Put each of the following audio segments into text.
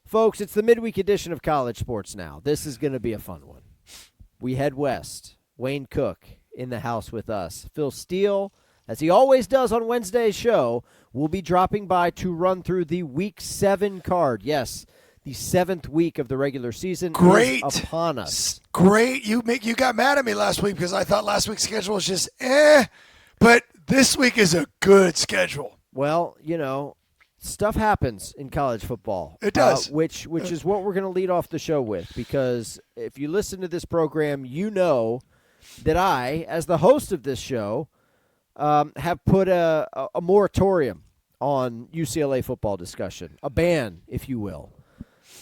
Folks, it's the midweek edition of College Sports Now. This is going to be a fun one. We head west. Wayne Cook in the house with us. Phil Steele, as he always does on Wednesday's show, will be dropping by to run through the Week 7 card. Yes, the 7th week of the regular season is upon us. Great. You got mad at me last week because I thought last week's schedule was just but this week is a good schedule. Well, stuff happens in college football. It does. Which is what we're going to lead off the show with, because if you listen to this program, you know that I, as the host of this show, have put a moratorium on UCLA football discussion, a ban, if you will.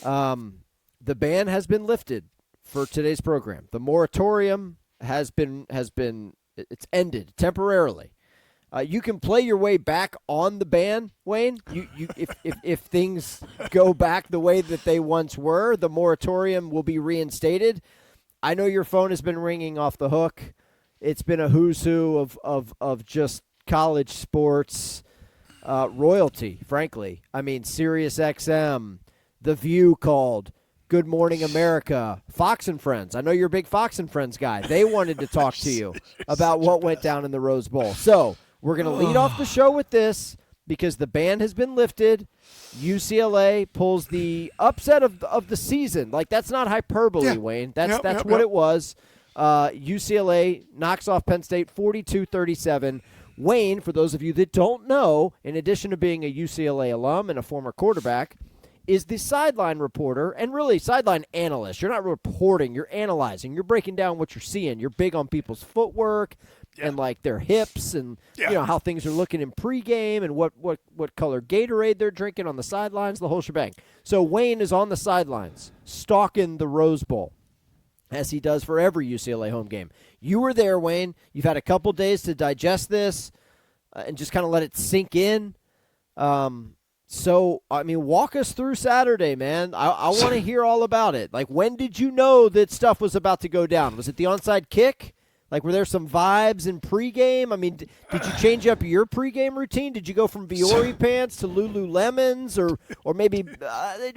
The ban has been lifted for today's program. The moratorium has been it's ended temporarily. You can play your way back on the ban, Wayne. If things go back the way that they once were, the moratorium will be reinstated. I know your phone has been ringing off the hook. It's been a who's who of just college sports royalty, frankly. I mean, Sirius XM, The View called, Good Morning America, Fox and Friends. I know you're a big Fox and Friends guy. They wanted to talk to you about what went down in the Rose Bowl. So we're going to lead off the show with this because the ban has been lifted. UCLA pulls the upset of the season. Like, that's not hyperbole, Wayne. That's what it was. UCLA knocks off Penn State 42-37. Wayne, for those of you that don't know, in addition to being a UCLA alum and a former quarterback, is the sideline reporter and really sideline analyst. You're not reporting, you're analyzing. You're breaking down what you're seeing. You're big on people's footwork and like their hips and how things are looking in pregame and what color Gatorade they're drinking on the sidelines, the whole shebang. So Wayne is on the sidelines stalking the Rose Bowl, as he does for every UCLA home game. You were there, Wayne. You've had a couple days to digest this and just kind of let it sink in. So, I mean, walk us through Saturday, man. I want to hear all about it. Like, when did you know that stuff was about to go down? Was it the onside kick? Like, were there some vibes in pregame? I mean, did you change up your pregame routine? Did you go from Viore pants to Lululemons, or maybe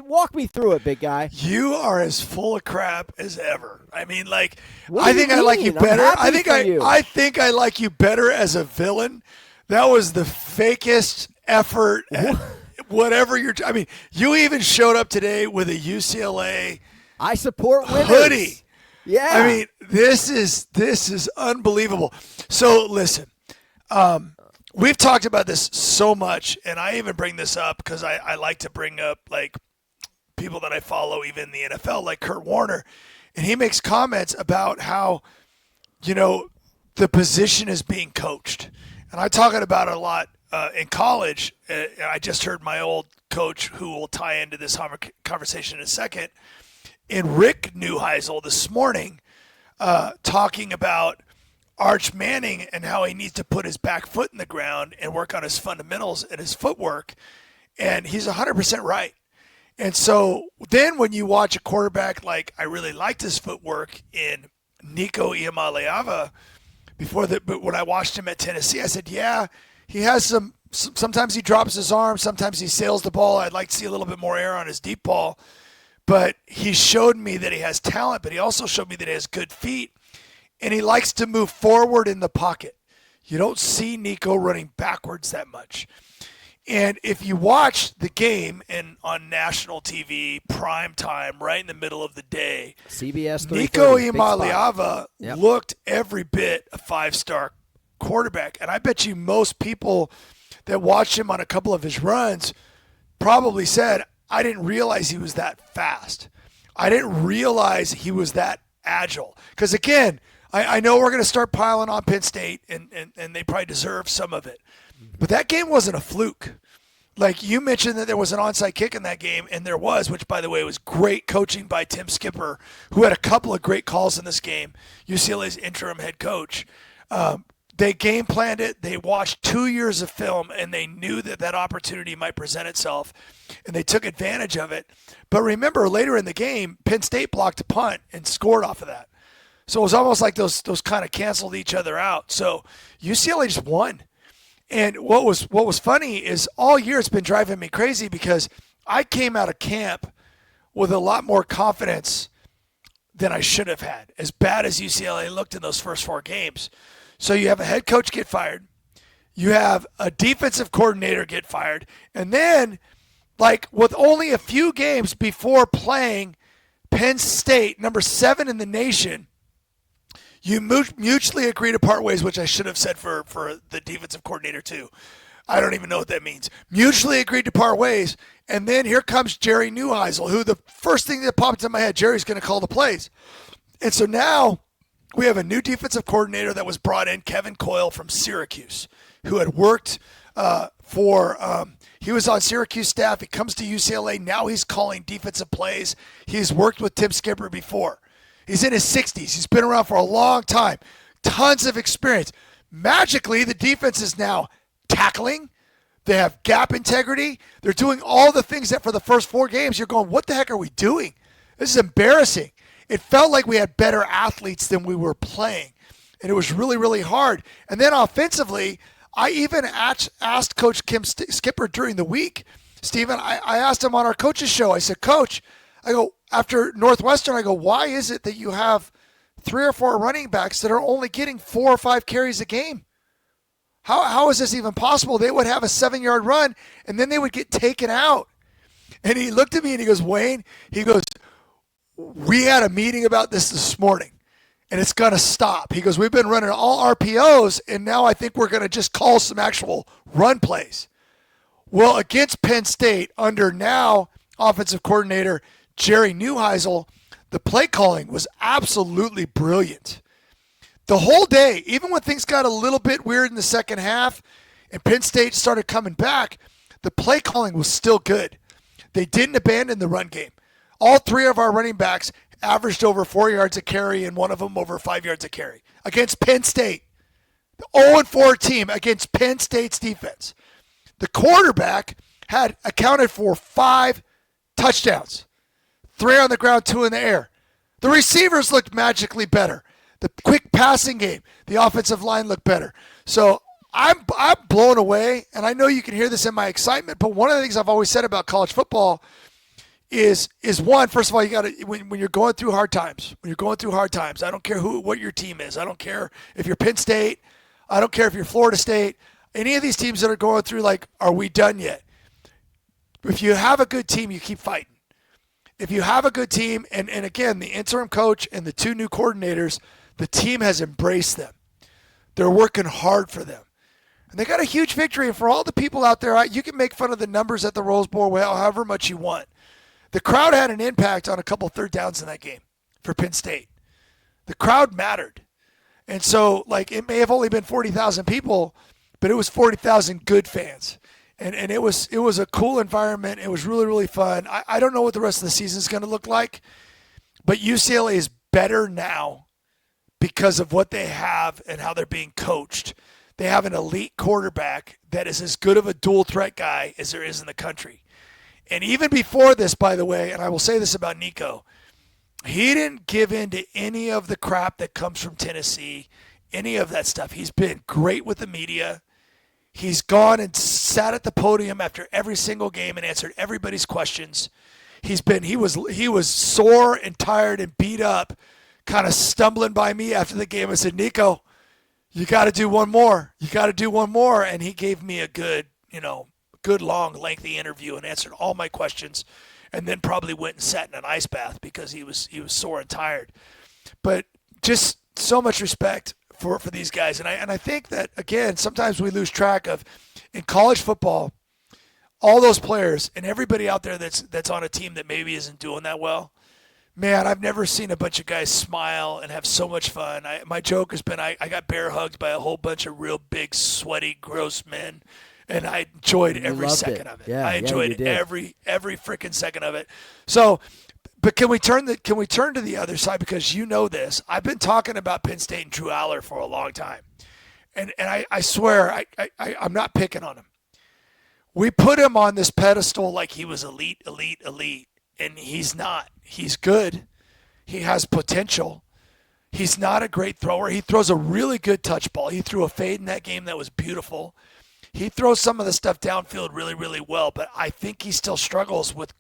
walk me through it, big guy? You are as full of crap as ever. I mean, like, I think I like you better. I think I like you better as a villain. That was the fakest effort. Whatever I mean, you even showed up today with a UCLA I support winners hoodie. Yeah. I mean, this is unbelievable. So listen, we've talked about this so much, and I even bring this up because I like to bring up like people that I follow, even in the NFL, like Kurt Warner, and he makes comments about how, the position is being coached, and I talk about it a lot in college. I just heard my old coach, who will tie into this conversation in a second, and Rick Neuheisel this morning talking about Arch Manning and how he needs to put his back foot in the ground and work on his fundamentals and his footwork. And he's 100% right. And so then when you watch a quarterback like I really liked his footwork in Nico Iamaleava but when I watched him at Tennessee, I said, yeah, he has sometimes he drops his arm, sometimes he sails the ball. I'd like to see a little bit more air on his deep ball. But he showed me that he has talent, but he also showed me that he has good feet, and he likes to move forward in the pocket. You don't see Nico running backwards that much. And if you watch the game on national TV, prime time, right in the middle of the day, CBS 330, Nico Iamaleava looked every bit a five-star quarterback. And I bet you most people that watched him on a couple of his runs probably said, I didn't realize he was that fast. I didn't realize he was that agile. Because, again, I know we're going to start piling on Penn State, and they probably deserve some of it. But that game wasn't a fluke. Like, you mentioned that there was an onside kick in that game, and there was, which, by the way, was great coaching by Tim Skipper, who had a couple of great calls in this game, UCLA's interim head coach. They game planned it. They watched 2 years of film, and they knew that opportunity might present itself, and they took advantage of it. But remember, later in the game, Penn State blocked a punt and scored off of that. So it was almost like those kind of canceled each other out. So UCLA just won. And what was funny is all year it's been driving me crazy because I came out of camp with a lot more confidence than I should have had, as bad as UCLA looked in those first 4 games. So you have a head coach get fired. You have a defensive coordinator get fired. And then, like, with only a few games before playing Penn State, number 7 in the nation, you mutually agree to part ways, which I should have said for the defensive coordinator too. I don't even know what that means. Mutually agreed to part ways, and then here comes Jerry Neuheisel, who the first thing that popped in my head, Jerry's going to call the plays. And so now we have a new defensive coordinator that was brought in, Kevin Coyle from Syracuse, who had worked he was on Syracuse staff. He comes to UCLA. Now he's calling defensive plays. He's worked with Tim Skipper before. He's in his 60s. He's been around for a long time. Tons of experience. Magically, the defense is now tackling. They have gap integrity. They're doing all the things that for the first 4 games, you're going, what the heck are we doing? This is embarrassing. It felt like we had better athletes than we were playing. And it was really, really hard. And then offensively, I even asked Coach Skipper during the week, Stephen, I asked him on our coaches show, I said, Coach, I go, after Northwestern, I go, why is it that you have 3 or 4 running backs that are only getting 4 or 5 carries a game? How is this even possible? They would have a 7-yard run, and then they would get taken out. And he looked at me and he goes, Wayne, he goes, we had a meeting about this morning, and it's going to stop. He goes, we've been running all RPOs, and now I think we're going to just call some actual run plays. Well, against Penn State, under now offensive coordinator Jerry Neuheisel, the play calling was absolutely brilliant. The whole day, even when things got a little bit weird in the second half and Penn State started coming back, the play calling was still good. They didn't abandon the run game. All 3 of our running backs averaged over 4 yards a carry and one of them over 5 yards a carry against Penn State. The 0-4 team against Penn State's defense. The quarterback had accounted for 5 touchdowns, 3 on the ground, 2 in the air. The receivers looked magically better. The quick passing game, the offensive line looked better. So I'm blown away, and I know you can hear this in my excitement, but one of the things I've always said about college football is one, first of all, you got to, when you're going through hard times, I don't care what your team is. I don't care if you're Penn State. I don't care if you're Florida State. Any of these teams that are going through, like, are we done yet? If you have a good team, you keep fighting. If you have a good team, and again, the interim coach and the 2 new coordinators, the team has embraced them. They're working hard for them. And they got a huge victory. And for all the people out there, you can make fun of the numbers at the Rose Bowl however much you want. The crowd had an impact on a couple third downs in that game for Penn State. The crowd mattered. And so, like, it may have only been 40,000 people, but it was 40,000 good fans. And it was a cool environment. It was really, really fun. I don't know what the rest of the season is going to look like, but UCLA is better now because of what they have and how they're being coached. They have an elite quarterback that is as good of a dual threat guy as there is in the country. And even before this, by the way, and I will say this about Nico, he didn't give in to any of the crap that comes from Tennessee, any of that stuff. He's been great with the media. He's gone and sat at the podium after every single game and answered everybody's questions. He was sore and tired and beat up, kind of stumbling by me after the game. I said, Nico, you got to do one more. And he gave me a good, long, lengthy interview and answered all my questions, and then probably went and sat in an ice bath because he was sore and tired. But just so much respect for these guys. And I think that, again, sometimes we lose track of, in college football, all those players and everybody out there that's on a team that maybe isn't doing that well. Man, I've never seen a bunch of guys smile and have so much fun. My joke has been I got bear hugged by a whole bunch of real big, sweaty, gross men, and I enjoyed every second of it. Yeah, I enjoyed you did. every freaking second of it. So, but can we turn to the other side, because you know this. I've been talking about Penn State and Drew Aller for a long time, and I swear I'm not picking on him. We put him on this pedestal like he was elite, and he's not. He's good. He has potential. He's not a great thrower. He throws a really good touch ball. He threw a fade in that game that was beautiful. He throws some of the stuff downfield really, really well, but I think he still struggles with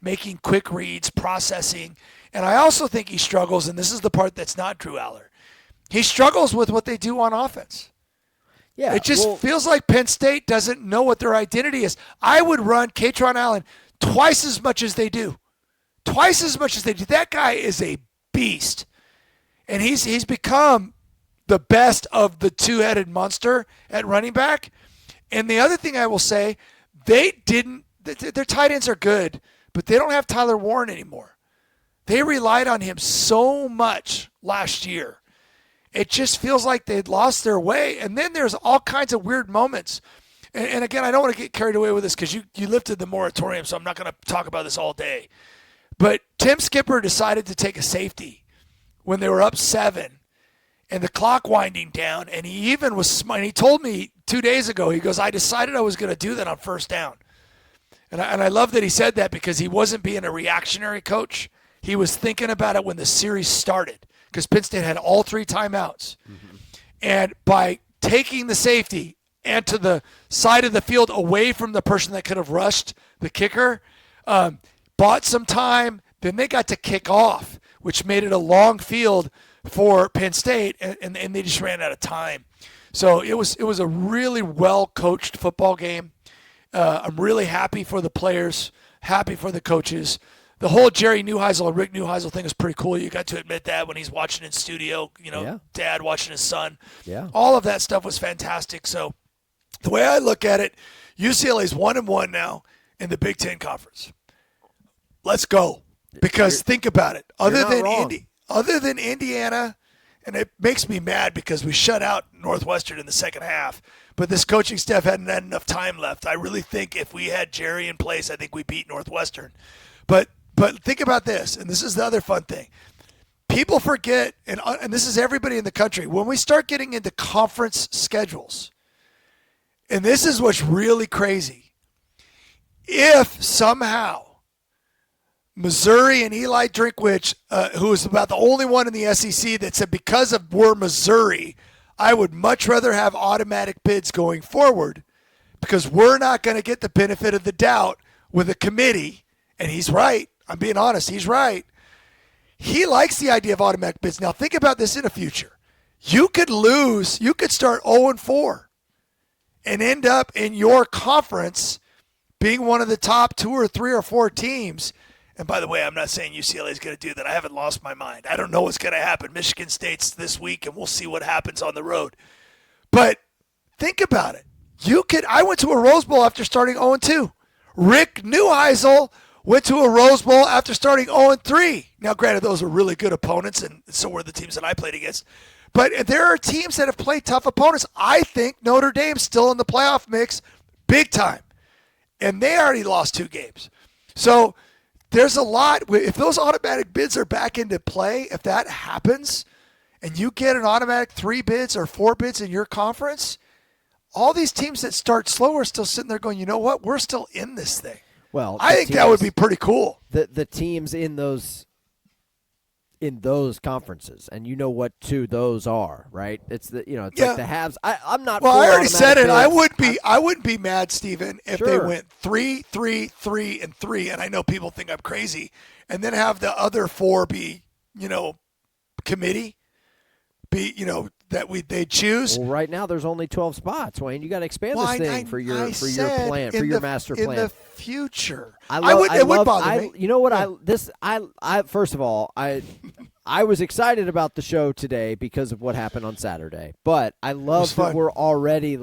making quick reads, processing. And I also think he struggles, and this is the part that's not Drew Aller. He struggles with what they do on offense. Yeah, it just feels like Penn State doesn't know what their identity is. I would run Katron Allen twice as much as they do. Twice as much as they do. That guy is a beast. And he's become the best of the two-headed monster at running back. And the other thing I will say, their tight ends are good, but they don't have Tyler Warren anymore. They relied on him so much last year. It just feels like they'd lost their way. And then there's all kinds of weird moments. And again, I don't want to get carried away with this because you lifted the moratorium, so I'm not going to talk about this all day. But Tim Skipper decided to take a safety when they were up 7 and the clock winding down. And he even was smart. He told me 2 days ago, he goes, I decided I was going to do that on first down. And I love that he said that because he wasn't being a reactionary coach. He was thinking about it when the series started because Penn State had all 3 timeouts. Mm-hmm. And by taking the safety and to the side of the field away from the person that could have rushed the kicker, bought some time, then they got to kick off, which made it a long field for Penn State, and they just ran out of time. So it was a really well-coached football game. I'm really happy for the players, happy for the coaches. The whole Jerry Neuheisel and Rick Neuheisel thing is pretty cool. You got to admit that when he's watching in studio, Dad watching his son. Yeah. All of that stuff was fantastic. So the way I look at it, UCLA's 1-1 now in the Big Ten Conference. Let's go. Because think about it. Other than Indiana, and it makes me mad because we shut out Northwestern in the second half, but this coaching staff hadn't had enough time left. I really think if we had Jerry in place, I think we beat Northwestern. But think about this, and this is the other fun thing. People forget, and this is everybody in the country, when we start getting into conference schedules, and this is what's really crazy, if somehow Missouri and Eli Drinkwitz, who is about the only one in the SEC that said because of we're Missouri, I would much rather have automatic bids going forward because we're not going to get the benefit of the doubt with a committee, and he's right. I'm being honest. He's right. He likes the idea of automatic bids. Now, think about this in the future. You could lose. You could start 0-4 and end up in your conference being one of the top 2 or 3 or 4 teams. And by the way, I'm not saying UCLA is going to do that. I haven't lost my mind. I don't know what's going to happen. Michigan State's this week, and we'll see what happens on the road. But think about it. I went to a Rose Bowl after starting 0-2. Rick Neuheisel went to a Rose Bowl after starting 0-3. Now, granted, those were really good opponents, and so were the teams that I played against. But there are teams that have played tough opponents. I think Notre Dame's still in the playoff mix big time. And they already lost 2 games. So there's a lot. If those automatic bids are back into play, if that happens, and you get an automatic 3 bids or 4 bids in your conference, all these teams that start slow are still sitting there going, you know what? We're still in this thing. Well, I think that would be pretty cool. The teams in those conferences, and you know what 2 those are, right? It's like the halves. I'm not. Well, I already said it. Bids. I wouldn't be mad, Stephen, if Sure. they went 3, 3, 3, and 3. And I know people think I'm crazy, and then have the other 4 be, committee, they choose. Well, right now there's only 12 spots, Wayne. You got to expand this thing for your plan, for your master plan. In the future, it would bother me. You know what? I first of all, I was excited about the show today because of what happened on Saturday. But I love that we're already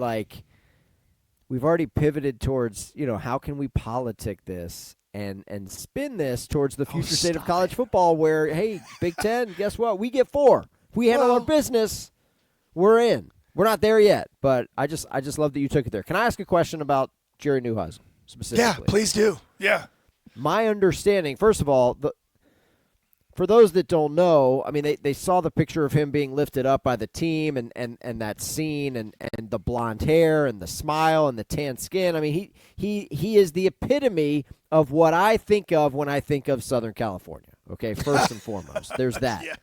we've already pivoted towards, how can we politic this and spin this towards the future state of college football where, hey, Big Ten, guess what? We get 4. If we handle our business, we're in. We're not there yet, but I just love that you took it there. Can I ask a question about Jerry Neuheisel specifically? Yeah, please do. Yeah. My understanding, first of all, for those that don't know, I mean, they saw the picture of him being lifted up by the team and that scene and the blonde hair and the smile and the tan skin. I mean, he is the epitome of what I think of when I think of Southern California, okay, first and foremost. There's that. Yeah.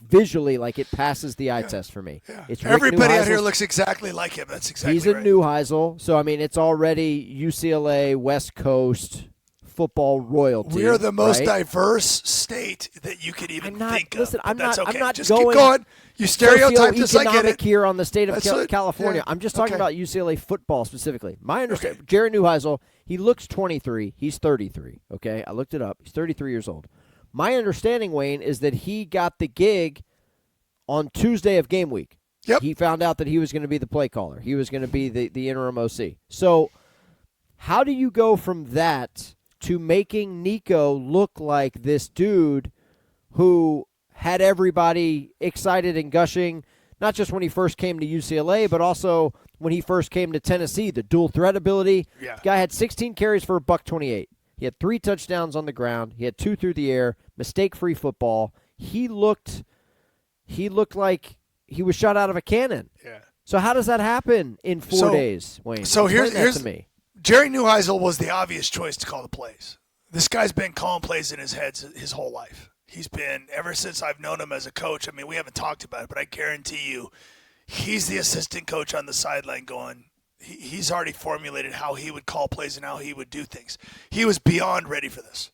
Visually, it passes the eye test for me. Yeah. It's everybody out here looks exactly like him. That's exactly He's a right. Neuheisel, so, I mean, it's already UCLA, West Coast football royalty. We are the most right? diverse state that you could even think listen, of. That's okay. I'm not Just going keep going. You stereotype this. I get it. Here on the state of That's California. Yeah. I'm just talking about UCLA football specifically. My understanding, Jerry Neuheisel, he looks 23. He's 33. Okay, I looked it up. He's 33 years old. My understanding, Wayne, is that he got the gig on Tuesday of game week. Yep. He found out that he was going to be the play caller. He was going to be the interim OC. So how do you go from that to making Nico look like this dude who had everybody excited and gushing, not just when he first came to UCLA, but also when he first came to Tennessee, the dual threat ability. Yeah. Guy had 16 carries for $128. He had 3 touchdowns on the ground. He had 2 through the air, mistake-free football. He looked like he was shot out of a cannon. Yeah. So how does that happen in 4 days, Wayne? So Explain here's that to me. Jerry Neuheisel was the obvious choice to call the plays. This guy's been calling plays in his head his whole life. He's been, ever since I've known him as a coach, I mean, we haven't talked about it, but I guarantee you he's the assistant coach on the sideline going, he's already formulated how he would call plays and how he would do things. He was beyond ready for this.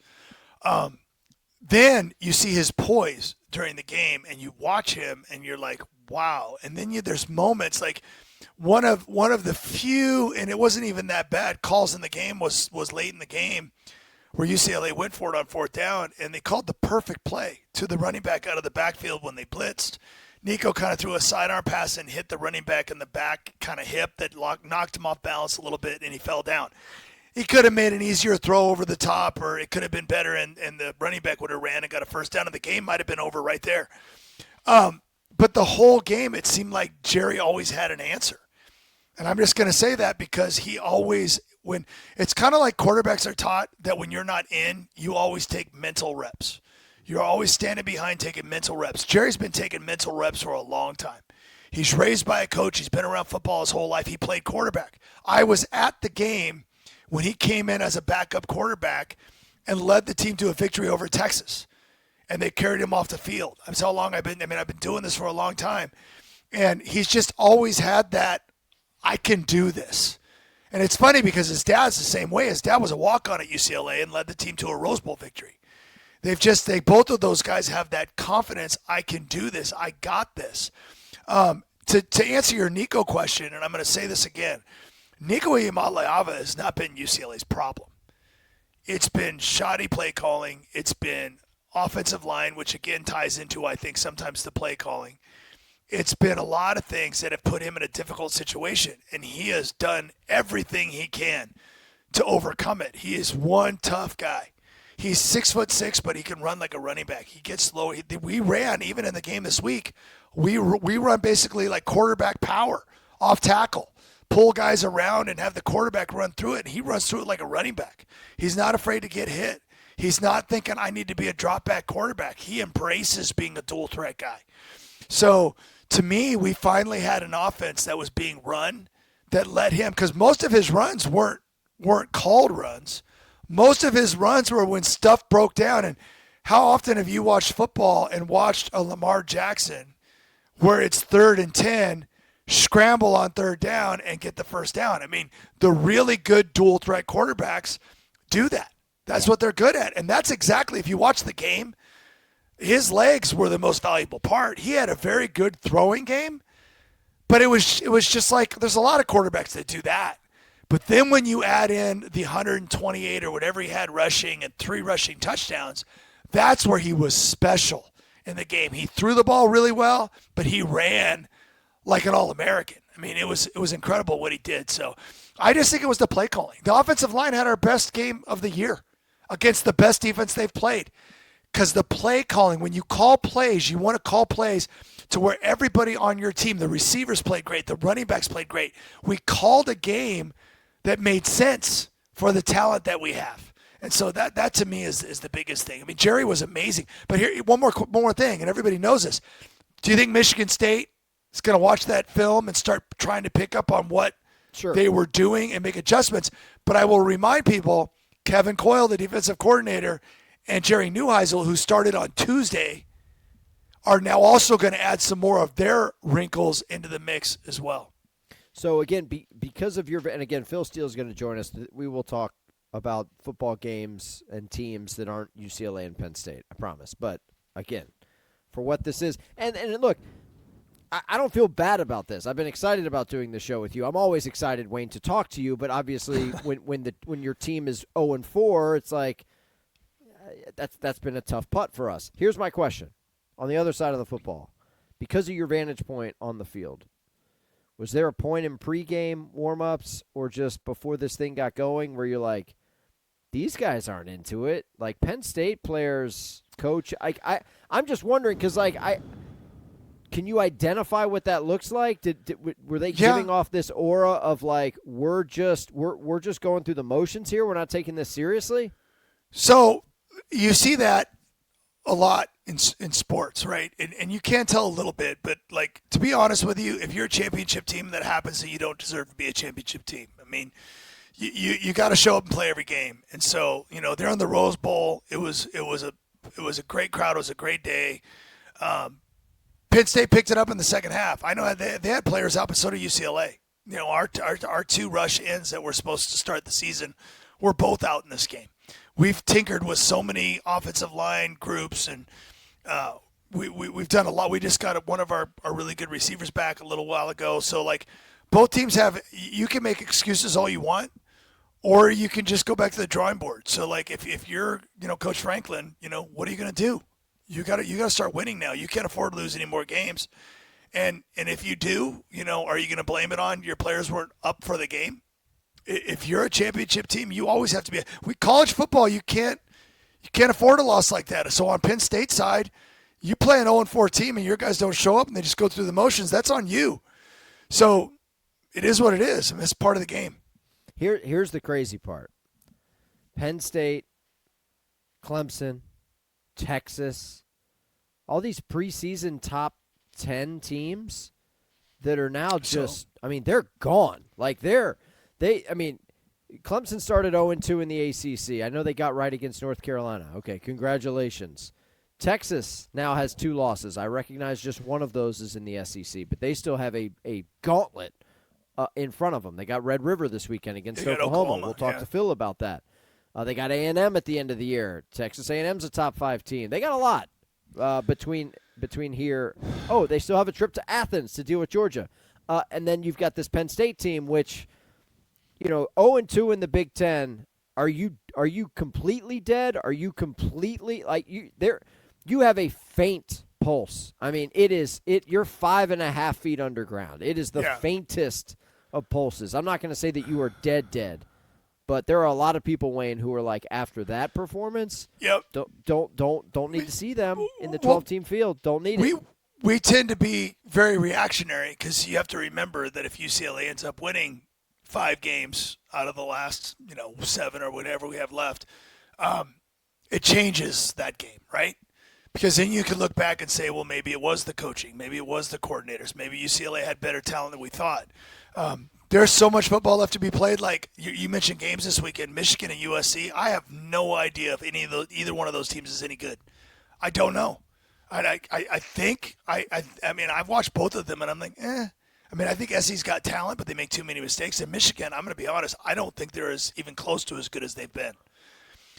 Then you see his poise during the game, and you watch him, and you're like, wow. And then there's moments like one of the few, and it wasn't even that bad, calls in the game was late in the game where UCLA went for it on 4th down, and they called the perfect play to the running back out of the backfield when they blitzed. Nico kind of threw a sidearm pass and hit the running back in the back kind of hip that knocked him off balance a little bit, and he fell down. He could have made an easier throw over the top, or it could have been better, and the running back would have ran and got a first down, and the game might have been over right there. But the whole game, it seemed like Jerry always had an answer. And I'm just going to say that because he always, when it's kind of like quarterbacks are taught that when you're not in, you always take mental reps. You're always standing behind taking mental reps. Jerry's been taking mental reps for a long time. He's raised by a coach. He's been around football his whole life. He played quarterback. I was at the game when he came in as a backup quarterback and led the team to a victory over Texas. And they carried him off the field. That's how long I've been doing this for a long time. And he's just always had that, I can do this. And it's funny because his dad's the same way. His dad was a walk-on at UCLA and led the team to a Rose Bowl victory. Both of those guys have that confidence, I can do this, I got this. To answer your Nico question, and I'm going to say this again, Nico Iamaleava has not been UCLA's problem. It's been shoddy play calling. It's been offensive line, which again ties into, I think, sometimes the play calling. It's been a lot of things that have put him in a difficult situation, and he has done everything he can to overcome it. He is one tough guy. He's 6'6", but he can run like a running back. He gets slow. We ran, even in the game this week, we run basically like quarterback power off tackle. Pull guys around and have the quarterback run through it, and he runs through it like a running back. He's not afraid to get hit. He's not thinking, I need to be a drop-back quarterback. He embraces being a dual-threat guy. So, to me, we finally had an offense that was being run that let him, because most of his runs weren't called runs. Most of his runs were when stuff broke down. And how often have you watched football and watched a Lamar Jackson where it's 3rd and 10, scramble on 3rd down and get the first down? I mean, the really good dual-threat quarterbacks do that. That's what they're good at. And that's exactly, if you watch the game, his legs were the most valuable part. He had a very good throwing game, but it was just like, there's a lot of quarterbacks that do that. But then when you add in the 128 or whatever he had rushing and 3 rushing touchdowns, that's where he was special in the game. He threw the ball really well, but he ran like an All-American. I mean, it was incredible what he did. So I just think it was the play calling. The offensive line had our best game of the year against the best defense they've played. Because the play calling, when you call plays, you want to call plays to where everybody on your team, the receivers played great, the running backs played great. We called a game that made sense for the talent that we have. And so that to me is the biggest thing. I mean, Jerry was amazing. But here, one more thing, and everybody knows this. Do you think Michigan State is going to watch that film and start trying to pick up on what they were doing and make adjustments? But I will remind people, Kevin Coyle, the defensive coordinator, and Jerry Neuheisel, who started on Tuesday, are now also going to add some more of their wrinkles into the mix as well. So, again, because of your – and, again, Phil Steele is going to join us. We will talk about football games and teams that aren't UCLA and Penn State. I promise. But again, for what this is, and look, I don't feel bad about this. I've been excited about doing the show with you. I'm always excited, Wayne, to talk to you. But obviously, when your team is 0-4, it's like that's been a tough putt for us. Here's my question: on the other side of the football, because of your vantage point on the field, was there a point in pregame warmups or just before this thing got going where you're like, these guys aren't into it? Like Penn State players, coach, I'm just wondering because can you identify what that looks like? Were they giving off this aura of like we're just going through the motions here? We're not taking this seriously. So you see that a lot in sports, right? And you can tell a little bit, but like to be honest with you, if you're a championship team, that happens that you don't deserve to be a championship team. I mean, you got to show up and play every game. And so they're in the Rose Bowl. It was a great crowd. It was a great day. Penn State picked it up in the second half. I know they had players out, but so did UCLA. Our two rush ends that were supposed to start the season were both out in this game. We've tinkered with so many offensive line groups, and we've done a lot. We just got one of our really good receivers back a little while ago. So, like, both teams you can make excuses all you want, or you can just go back to the drawing board. So, like, if you're, Coach Franklin, what are you going to do? You got to start winning now. You can't afford to lose any more games. And if you do, are you going to blame it on your players weren't up for the game? If you're a championship team, you always have to be. College football, you can't afford a loss like that. So on Penn State side, you play an 0-4 team and your guys don't show up and they just go through the motions. That's on you. So it is what it is. I mean, it's part of the game. Here's the crazy part. Penn State, Clemson, Texas, all these preseason top 10 teams that are now they're gone. Like Clemson started 0-2 in the ACC. I know they got right against North Carolina. Okay, congratulations. Texas now has 2 losses. I recognize just one of those is in the SEC, but they still have a gauntlet in front of them. They got Red River this weekend against Oklahoma. We'll talk to Phil about that. They got A&M at the end of the year. Texas A&M's a top 5 team. They got a lot between here. Oh, they still have a trip to Athens to deal with Georgia. And then you've got this Penn State team, which – 0-2 in the Big Ten. Are you completely dead? Are you completely you have a faint pulse. I mean, you're 5.5 feet underground. It is the faintest of pulses. I'm not going to say that you are dead, but there are a lot of people, Wayne, who are like after that performance. Yep. Don't need to see them in the 12-team field. Don't need it. We tend to be very reactionary because you have to remember that if UCLA ends up winning 5 games out of the last, 7 or whatever we have left, it changes that game, right? Because then you can look back and say, well, maybe it was the coaching, maybe it was the coordinators, maybe UCLA had better talent than we thought. There's so much football left to be played. Like you mentioned games this weekend, Michigan and USC. I have no idea if either one of those teams is any good. I don't know. I think I've watched both of them and I'm like, I think SC's got talent, but they make too many mistakes. And Michigan, I'm going to be honest, I don't think they're even close to as good as they've been.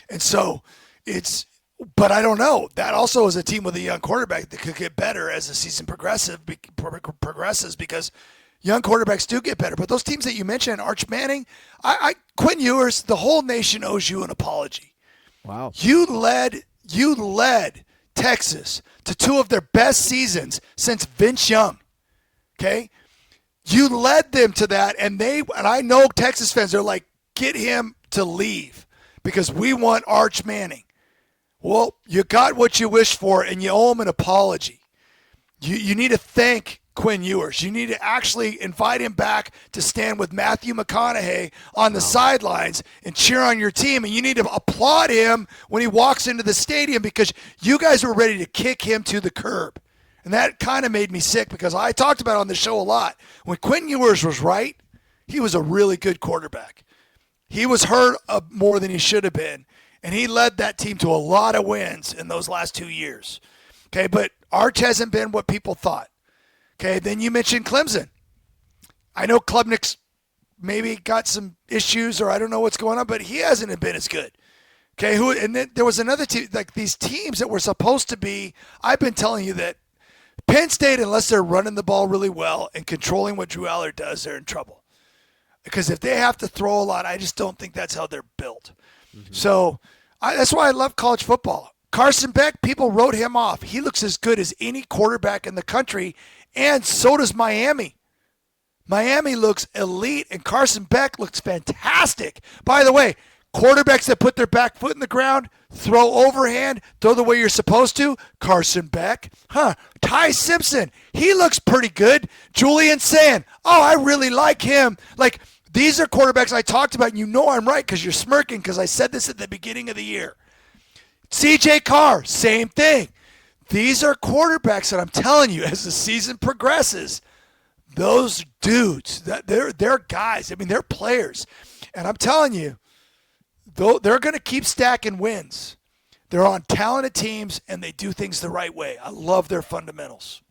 And so but I don't know. That also is a team with a young quarterback that could get better as the season progresses because young quarterbacks do get better. But those teams that you mentioned, Arch Manning, Quinn Ewers, the whole nation owes you an apology. Wow. You led Texas to 2 of their best seasons since Vince Young. Okay? You led them to that, and I know Texas fans are like, get him to leave because we want Arch Manning. Well, you got what you wished for, and you owe him an apology. You need to thank Quinn Ewers. You need to actually invite him back to stand with Matthew McConaughey on the sidelines and cheer on your team, and you need to applaud him when he walks into the stadium because you guys were ready to kick him to the curb. And that kind of made me sick because I talked about it on the show a lot. When Quinn Ewers was right, he was a really good quarterback. He was hurt more than he should have been, and he led that team to a lot of wins in those last 2 years. Okay, but Arch hasn't been what people thought. Okay, then you mentioned Clemson. I know Klubnik's maybe got some issues, or I don't know what's going on, but he hasn't been as good. Okay, and then there was another team, like these teams that were supposed to be. I've been telling you that Penn State, unless they're running the ball really well and controlling what Drew Aller does, they're in trouble. Because if they have to throw a lot, I just don't think that's how they're built. Mm-hmm. So that's why I love college football. Carson Beck, people wrote him off. He looks as good as any quarterback in the country, and so does Miami. Miami looks elite, and Carson Beck looks fantastic. By the way, quarterbacks that put their back foot in the ground, throw overhand, throw the way you're supposed to, Carson Beck. Ty Simpson, he looks pretty good. Julian Sand, I really like him. Like, these are quarterbacks I talked about, and you know I'm right because you're smirking because I said this at the beginning of the year. CJ Carr, same thing. These are quarterbacks that I'm telling you, as the season progresses, those dudes, they're guys. I mean, they're players. And I'm telling you, they're going to keep stacking wins. They're on talented teams, and they do things the right way. I love their fundamentals.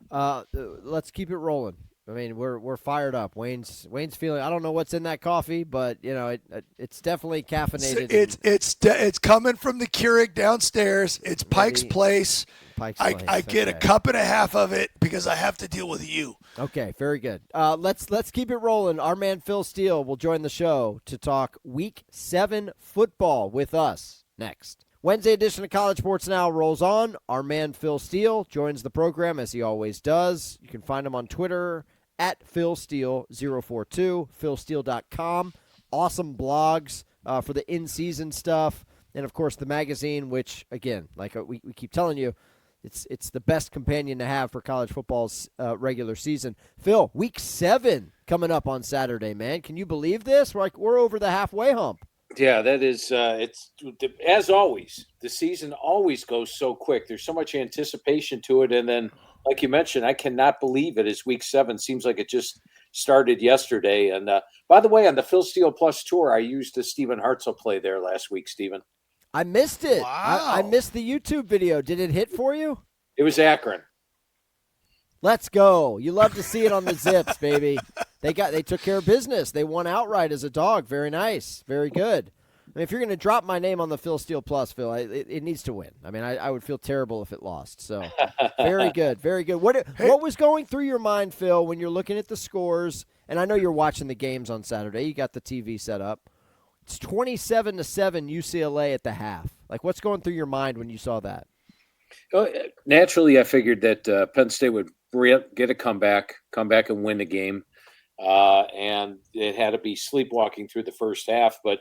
Let's keep it rolling. I mean, we're fired up. Wayne's feeling. I don't know what's in that coffee, but it's definitely caffeinated. It's coming from the Keurig downstairs. It's Pike's Place. I get a cup and a half of it because I have to deal with you. Okay, very good. Let's keep it rolling. Our man Phil Steele will join the show to talk Week 7 football with us next. Wednesday edition of College Sports Now rolls on. Our man Phil Steele joins the program as he always does. You can find him on Twitter at PhilSteele042, philsteele.com. Awesome blogs for the in-season stuff. And, of course, the magazine, which, again, like we keep telling you, it's the best companion to have for college football's regular season. Phil, Week 7 coming up on Saturday, man. Can you believe this? We're over the halfway hump. Yeah, that is. It's as always. The season always goes so quick. There's so much anticipation to it, and then, like you mentioned, I cannot believe it is Week 7. Seems like it just started yesterday. And by the way, on the Phil Steele Plus tour, I used the Stephen Hartzell play there last week. Stephen, I missed it. Wow. I missed the YouTube video. Did it hit for you? It was Akron. Let's go. You love to see it on the Zips, baby. They took care of business. They won outright as a dog. Very nice. Very good. I mean, if you're going to drop my name on the Phil Steele Plus, Phil, it needs to win. I mean, I would feel terrible if it lost. So, very good. Very good. What was going through your mind, Phil, when you're looking at the scores? And I know you're watching the games on Saturday. You got the TV set up. It's 27-7 UCLA at the half. Like, what's going through your mind when you saw that? Naturally, I figured that Penn State would get a come back and win the game. And it had to be sleepwalking through the first half. But,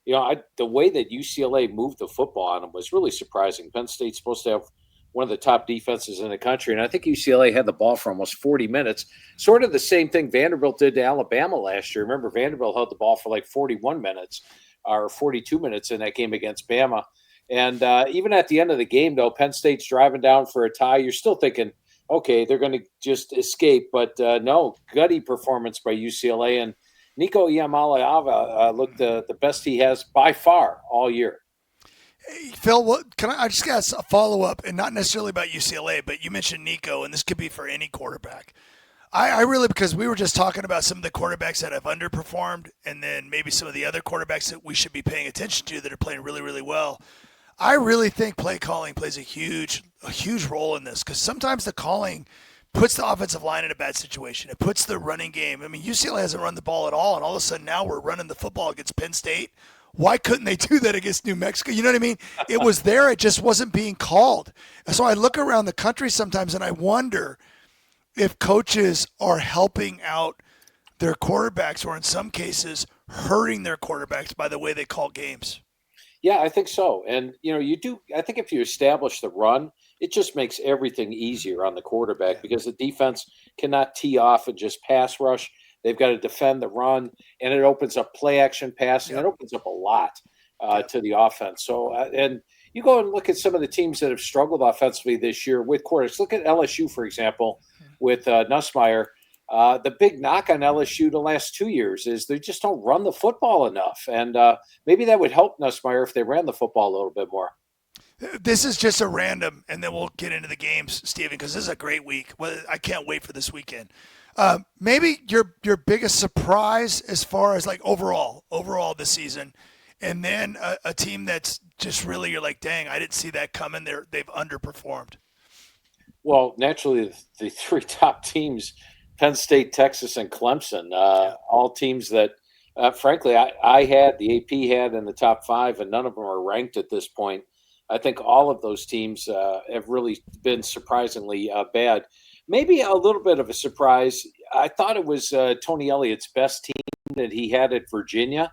the way that UCLA moved the football on them was really surprising. Penn State's supposed to have one of the top defenses in the country, and I think UCLA had the ball for almost 40 minutes. Sort of the same thing Vanderbilt did to Alabama last year. Remember, Vanderbilt held the ball for like 41 minutes or 42 minutes in that game against Bama. And even at the end of the game, though, Penn State's driving down for a tie. You're still thinking, okay, they're going to just escape. But no, gutty performance by UCLA. And Nico Iamaleava looked the best he has by far all year. Hey, Phil, I just got a follow-up, and not necessarily about UCLA, but you mentioned Nico, and this could be for any quarterback. I really, because we were just talking about some of the quarterbacks that have underperformed, and then maybe some of the other quarterbacks that we should be paying attention to that are playing really, really well. I really think play calling plays a huge role in this, because sometimes the calling puts the offensive line in a bad situation. It puts the running game. I mean, UCLA hasn't run the ball at all, and all of a sudden now we're running the football against Penn State. Why couldn't they do that against New Mexico? You know what I mean? It was there. It just wasn't being called. And so I look around the country sometimes, and I wonder if coaches are helping out their quarterbacks, or in some cases hurting their quarterbacks by the way they call games. Yeah, I think so. And, I think if you establish the run, it just makes everything easier on the quarterback because the defense cannot tee off and just pass rush. They've got to defend the run, and it opens up play action passing. Yep. It opens up a lot to the offense. So, and you go and look at some of the teams that have struggled offensively this year with quarterbacks. Look at LSU, for example, with Nussmeier. The big knock on LSU the last 2 years is they just don't run the football enough. And maybe that would help Nussmeier if they ran the football a little bit more. This is just a random, and then we'll get into the games, Stephen, because this is a great week. Well, I can't wait for this weekend. Maybe your biggest surprise as far as like overall this season, and then a team that's just really you're like, dang, I didn't see that coming. They've underperformed. Well, naturally, the three top teams, Penn State, Texas, and Clemson, all teams that, frankly, I had, the AP had in the top five, and none of them are ranked at this point. I think all of those teams have really been surprisingly bad. Maybe a little bit of a surprise. I thought it was Tony Elliott's best team that he had at Virginia.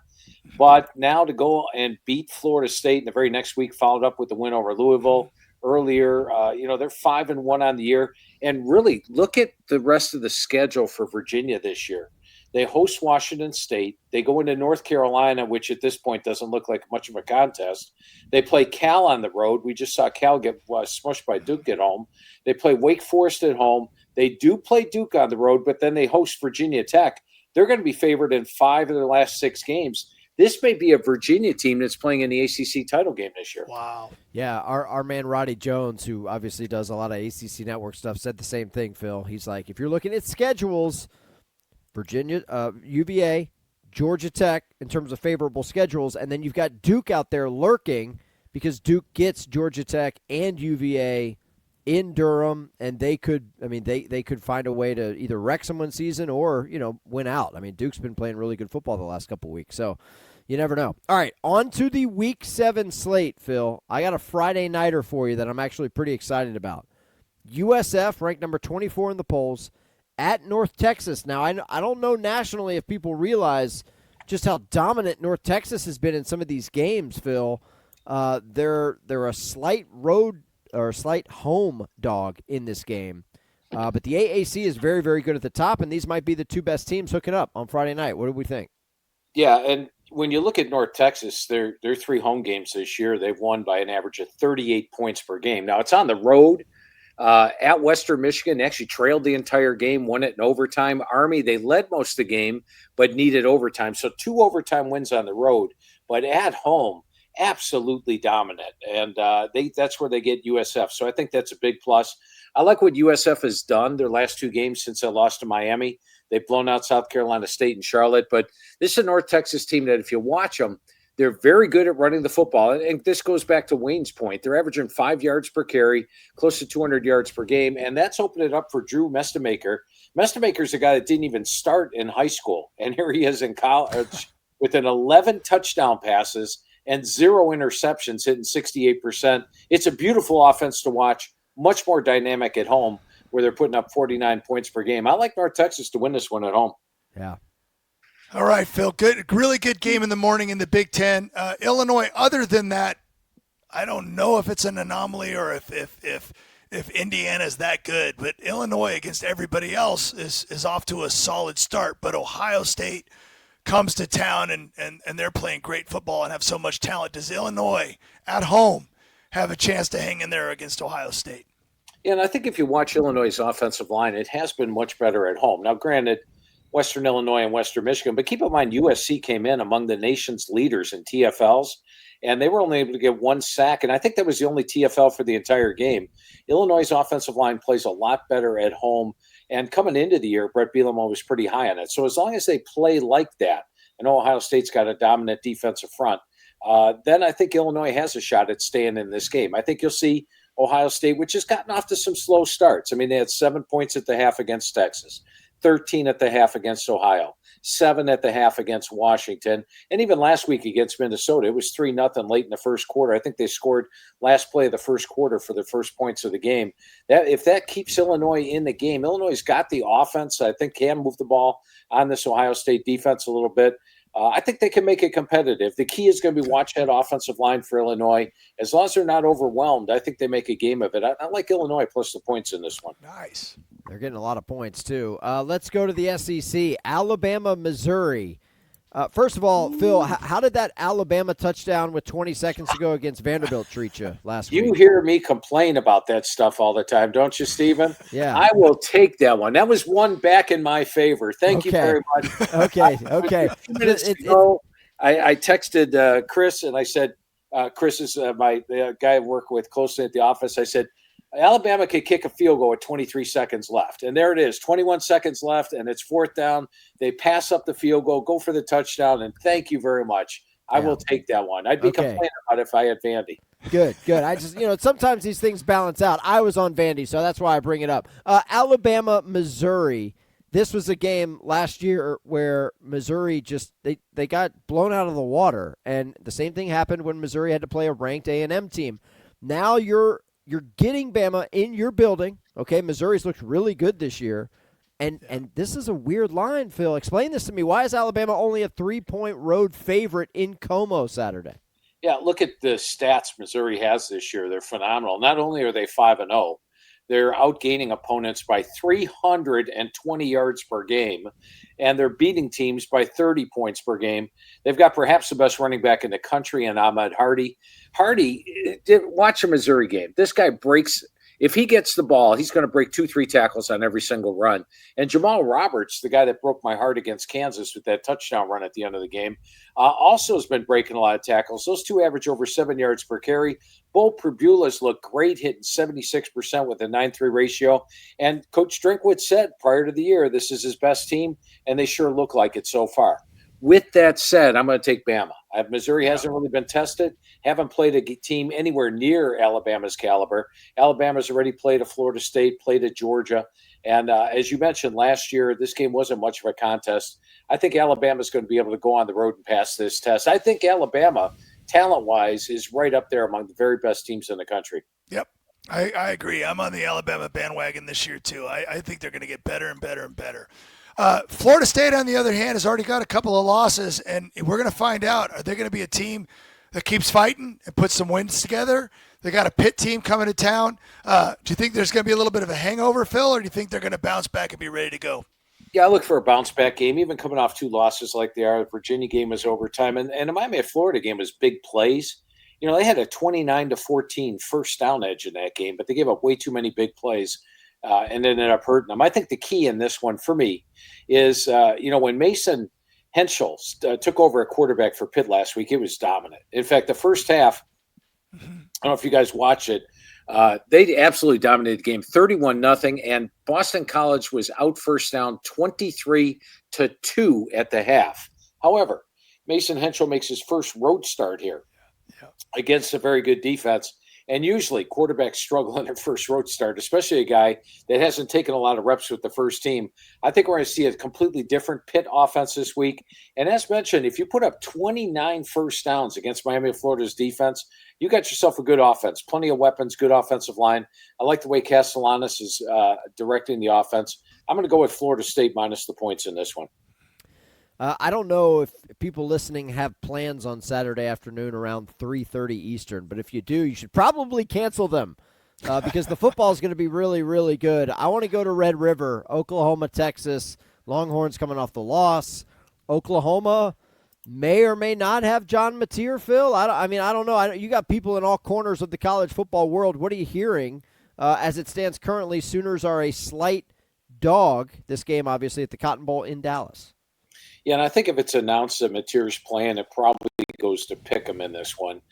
But now to go and beat Florida State in the very next week, followed up with the win over Louisville earlier. They're 5-1 on the year. And really, look at the rest of the schedule for Virginia this year. They host Washington State. They go into North Carolina, which at this point doesn't look like much of a contest. They play Cal on the road. We just saw Cal get smushed by Duke at home. They play Wake Forest at home. They do play Duke on the road, but then they host Virginia Tech. They're going to be favored in 5 of their last 6 games. This may be a Virginia team that's playing in the ACC title game this year. Wow. Yeah, our man Roddy Jones, who obviously does a lot of ACC network stuff, said the same thing, Phil. He's like, if you're looking at schedules, Virginia, UVA, Georgia Tech in terms of favorable schedules, and then you've got Duke out there lurking because Duke gets Georgia Tech and UVA in Durham, and they could find a way to either wreck someone's season or, win out. I mean, Duke's been playing really good football the last couple of weeks, so you never know. All right, on to the Week 7 slate, Phil. I got a Friday nighter for you that I'm actually pretty excited about. USF, ranked number 24 in the polls, at North Texas. Now, I don't know nationally if people realize just how dominant North Texas has been in some of these games, Phil. They're a slight road or a slight home dog in this game. But the AAC is very, very good at the top, and these might be the two best teams hooking up on Friday night. What do we think? Yeah, and when you look at North Texas, their 3 home games this year, they've won by an average of 38 points per game. Now, it's on the road. At Western Michigan, they actually trailed the entire game, won it in overtime. Army, they led most of the game, but needed overtime. So 2 overtime wins on the road. But at home, absolutely dominant. And that's where they get USF. So I think that's a big plus. I like what USF has done their last 2 games since they lost to Miami. They've blown out South Carolina State and Charlotte. But this is a North Texas team that if you watch them, they're very good at running the football. And this goes back to Wayne's point. They're averaging 5 yards per carry, close to 200 yards per game. And that's opened it up for Drew Mestemaker. Mestemaker's a guy that didn't even start in high school. And here he is in college with an 11 touchdown passes and 0 interceptions, hitting 68%. It's a beautiful offense to watch, much more dynamic at home where they're putting up 49 points per game. I like North Texas to win this one at home. Yeah. All right, Phil. Good, really good game in the morning in the Big Ten. Illinois. Other than that, I don't know if it's an anomaly or if Indiana's that good. But Illinois against everybody else is off to a solid start. But Ohio State comes to town and they're playing great football and have so much talent. Does Illinois at home have a chance to hang in there against Ohio State? Yeah, and I think if you watch Illinois' offensive line, it has been much better at home. Now, granted, Western Illinois and Western Michigan. But keep in mind, USC came in among the nation's leaders in TFLs, and they were only able to get 1 sack, and I think that was the only TFL for the entire game. Illinois' offensive line plays a lot better at home, and coming into the year, Brett Bielema was pretty high on it. So as long as they play like that, and Ohio State's got a dominant defensive front, then I think Illinois has a shot at staying in this game. I think you'll see Ohio State, which has gotten off to some slow starts. I mean, they had 7 points at the half against Texas, 13 at the half against Ohio, 7 at the half against Washington, and even last week against Minnesota, it was 3-0 late in the first quarter. I think they scored last play of the first quarter for the first points of the game. That if that keeps Illinois in the game, Illinois' got the offense. I think can move the ball on this Ohio State defense a little bit. I think they can make it competitive. The key is going to be watch that offensive line for Illinois. As long as they're not overwhelmed, I think they make a game of it. I like Illinois plus the points in this one. Nice. They're getting a lot of points, too. Let's go to the SEC. Alabama, Missouri. First of all, Phil, how did that Alabama touchdown with 20 seconds to go against Vanderbilt treat you last week? You hear me complain about that stuff all the time, don't you, Stephen? Yeah. I will take that one. That was one back in my favor. Thank you very much. Okay. A few minutes ago, I texted Chris, and I said, Chris is the guy I work with closely at the office. I said, Alabama could kick a field goal with 23 seconds left. And there it is, 21 seconds left, and it's fourth down. They pass up the field goal, go for the touchdown, and thank you very much. I will take that one. I'd be complaining about it if I had Vandy. Good. I just, sometimes these things balance out. I was on Vandy, so that's why I bring it up. Alabama, Missouri. This was a game last year where Missouri just they got blown out of the water, and the same thing happened when Missouri had to play a ranked A&M team. Now you're getting Bama in your building. Okay, Missouri's looked really good this year, and this is a weird line, Phil. Explain this to me. Why is Alabama only a 3-point road favorite in Como Saturday? Yeah, look at the stats Missouri has this year. They're phenomenal. Not only are they 5-0, they're outgaining opponents by 320 yards per game, and they're beating teams by 30 points per game. They've got perhaps the best running back in the country in Ahmad Hardy. Watch a Missouri game. This guy breaks. If he gets the ball, he's going to break 2-3 tackles on every single run. And Jamal Roberts, the guy that broke my heart against Kansas with that touchdown run at the end of the game, also has been breaking a lot of tackles. Those two average over 7 yards per carry. Bo Pribula's look great, hitting 76% with a 9-3 ratio. And Coach Drinkwitz said prior to the year, this is his best team, and they sure look like it so far. With that said, I'm going to take Bama. Missouri hasn't really been tested, haven't played a team anywhere near Alabama's caliber. Alabama's already played at Florida State, played at Georgia. And as you mentioned, last year, this game wasn't much of a contest. I think Alabama's going to be able to go on the road and pass this test. I think Alabama, talent-wise, is right up there among the very best teams in the country. Yep. I agree. I'm on the Alabama bandwagon this year, too. I think they're going to get better and better and better. Florida State, on the other hand, has already got a couple of losses, and we're going to find out. Are they going to be a team that keeps fighting and puts some wins together? They got a Pitt team coming to town. Do you think there's going to be a little bit of a hangover, Phil, or do you think they're going to bounce back and be ready to go? Yeah, I look for a bounce-back game, even coming off 2 losses like they are. The Virginia game was overtime, and the Miami-Florida game was big plays. They had a 29-14 first down edge in that game, but they gave up way too many big plays. And ended up hurting them. I think the key in this one for me is, when Mason Henschel took over a quarterback for Pitt last week, it was dominant. In fact, the first half, I don't know if you guys watch it, they absolutely dominated the game, 31-0, and Boston College was out first down 23-2 at the half. However, Mason Henschel makes his first road start here against a very good defense. And usually quarterbacks struggle in their first road start, especially a guy that hasn't taken a lot of reps with the first team. I think we're going to see a completely different Pitt offense this week. And as mentioned, if you put up 29 first downs against Miami of Florida's defense, you got yourself a good offense, plenty of weapons, good offensive line. I like the way Castellanos is directing the offense. I'm going to go with Florida State minus the points in this one. I don't know if people listening have plans on Saturday afternoon around 3:30 Eastern, but if you do, you should probably cancel them because the football is going to be really, really good. I want to go to Red River, Oklahoma, Texas. Longhorns coming off the loss. Oklahoma may or may not have John Mateer, Phil. I don't know. You got people in all corners of the college football world. What are you hearing as it stands currently? Sooners are a slight dog this game, obviously, at the Cotton Bowl in Dallas. Yeah, and I think if it's announced that Mateer's playing, it probably goes to pick him in this one.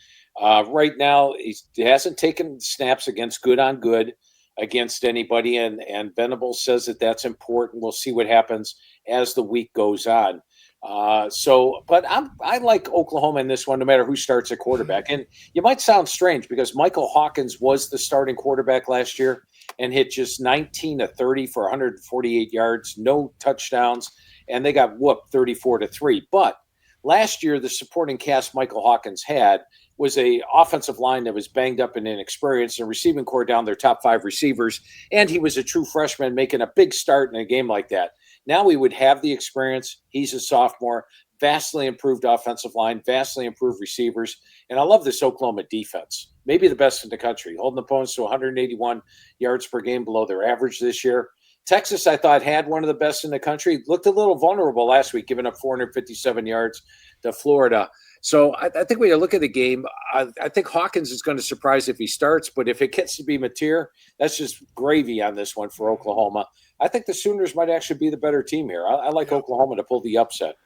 Right now, he hasn't taken snaps against good on good against anybody, and Venables says that that's important. We'll see what happens as the week goes on. But I like Oklahoma in this one, no matter who starts at quarterback. And you might sound strange because Michael Hawkins was the starting quarterback last year and hit just 19 of 30 for 148 yards, no touchdowns. And they got whooped 34-3. But last year, the supporting cast Michael Hawkins had was a offensive line that was banged up and inexperienced, and receiving core down their top 5 receivers. And he was a true freshman making a big start in a game like that. Now he would have the experience. He's a sophomore, vastly improved offensive line, vastly improved receivers. And I love this Oklahoma defense, maybe the best in the country, holding opponents to 181 yards per game below their average this year. Texas, I thought, had one of the best in the country. Looked a little vulnerable last week, giving up 457 yards to Florida. So I think when you look at the game, I think Hawkins is going to surprise if he starts. But if it gets to be Mateer, that's just gravy on this one for Oklahoma. I think the Sooners might actually be the better team here. I like Oklahoma to pull the upset.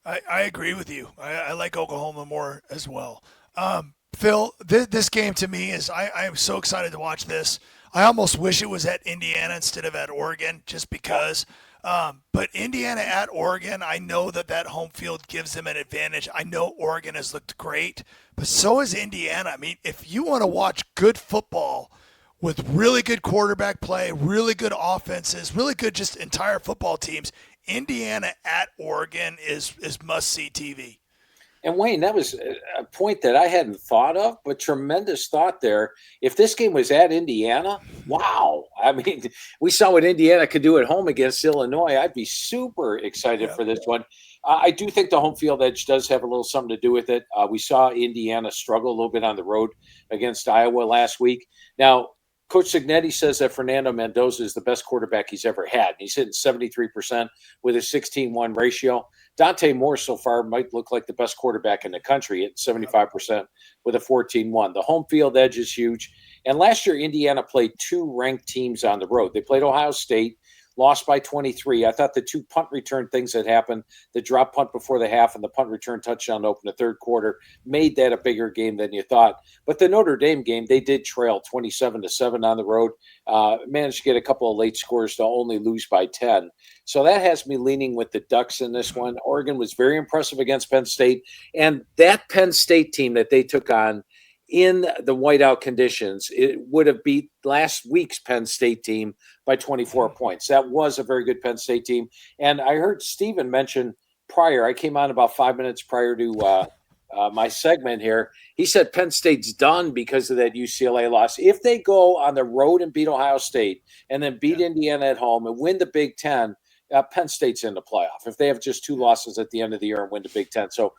I agree with you. I like Oklahoma more as well. Phil, this game to me is I am so excited to watch this. I almost wish it was at Indiana instead of at Oregon, just because. But Indiana at Oregon, I know that home field gives them an advantage. I know Oregon has looked great, but so has Indiana. I mean, if you want to watch good football with really good quarterback play, really good offenses, really good just entire football teams, Indiana at Oregon is must-see TV. And Wayne, that was a point that I hadn't thought of, but tremendous thought there. If this game was at Indiana, wow. I mean, we saw what Indiana could do at home against Illinois. I'd be super excited for this one. I do think the home field edge does have a little something to do with it. We saw Indiana struggle a little bit on the road against Iowa last week. Now, Coach Cignetti says that Fernando Mendoza is the best quarterback he's ever had. He's hitting 73% with a 16-1 ratio. Dante Moore so far might look like the best quarterback in the country at 75% with a 14-1. The home field edge is huge. And last year, Indiana played two ranked teams on the road. They played Ohio State, lost by 23. I thought the two punt return things that happened, the drop punt before the half and the punt return touchdown to open the third quarter, made that a bigger game than you thought. But the Notre Dame game, they did trail 27-7 on the road, managed to get a couple of late scores to only lose by 10. So that has me leaning with the Ducks in this one. Oregon was very impressive against Penn State. And that Penn State team that they took on in the whiteout conditions, it would have beat last week's Penn State team by 24 points. That was a very good Penn State team. And I heard Steven mention prior, I came on about 5 minutes prior to my segment here. He said Penn State's done because of that UCLA loss. If they go on the road and beat Ohio State and then beat Indiana at home and win the Big Ten, Penn State's in the playoff. If they have just two losses at the end of the year and win the Big Ten. So,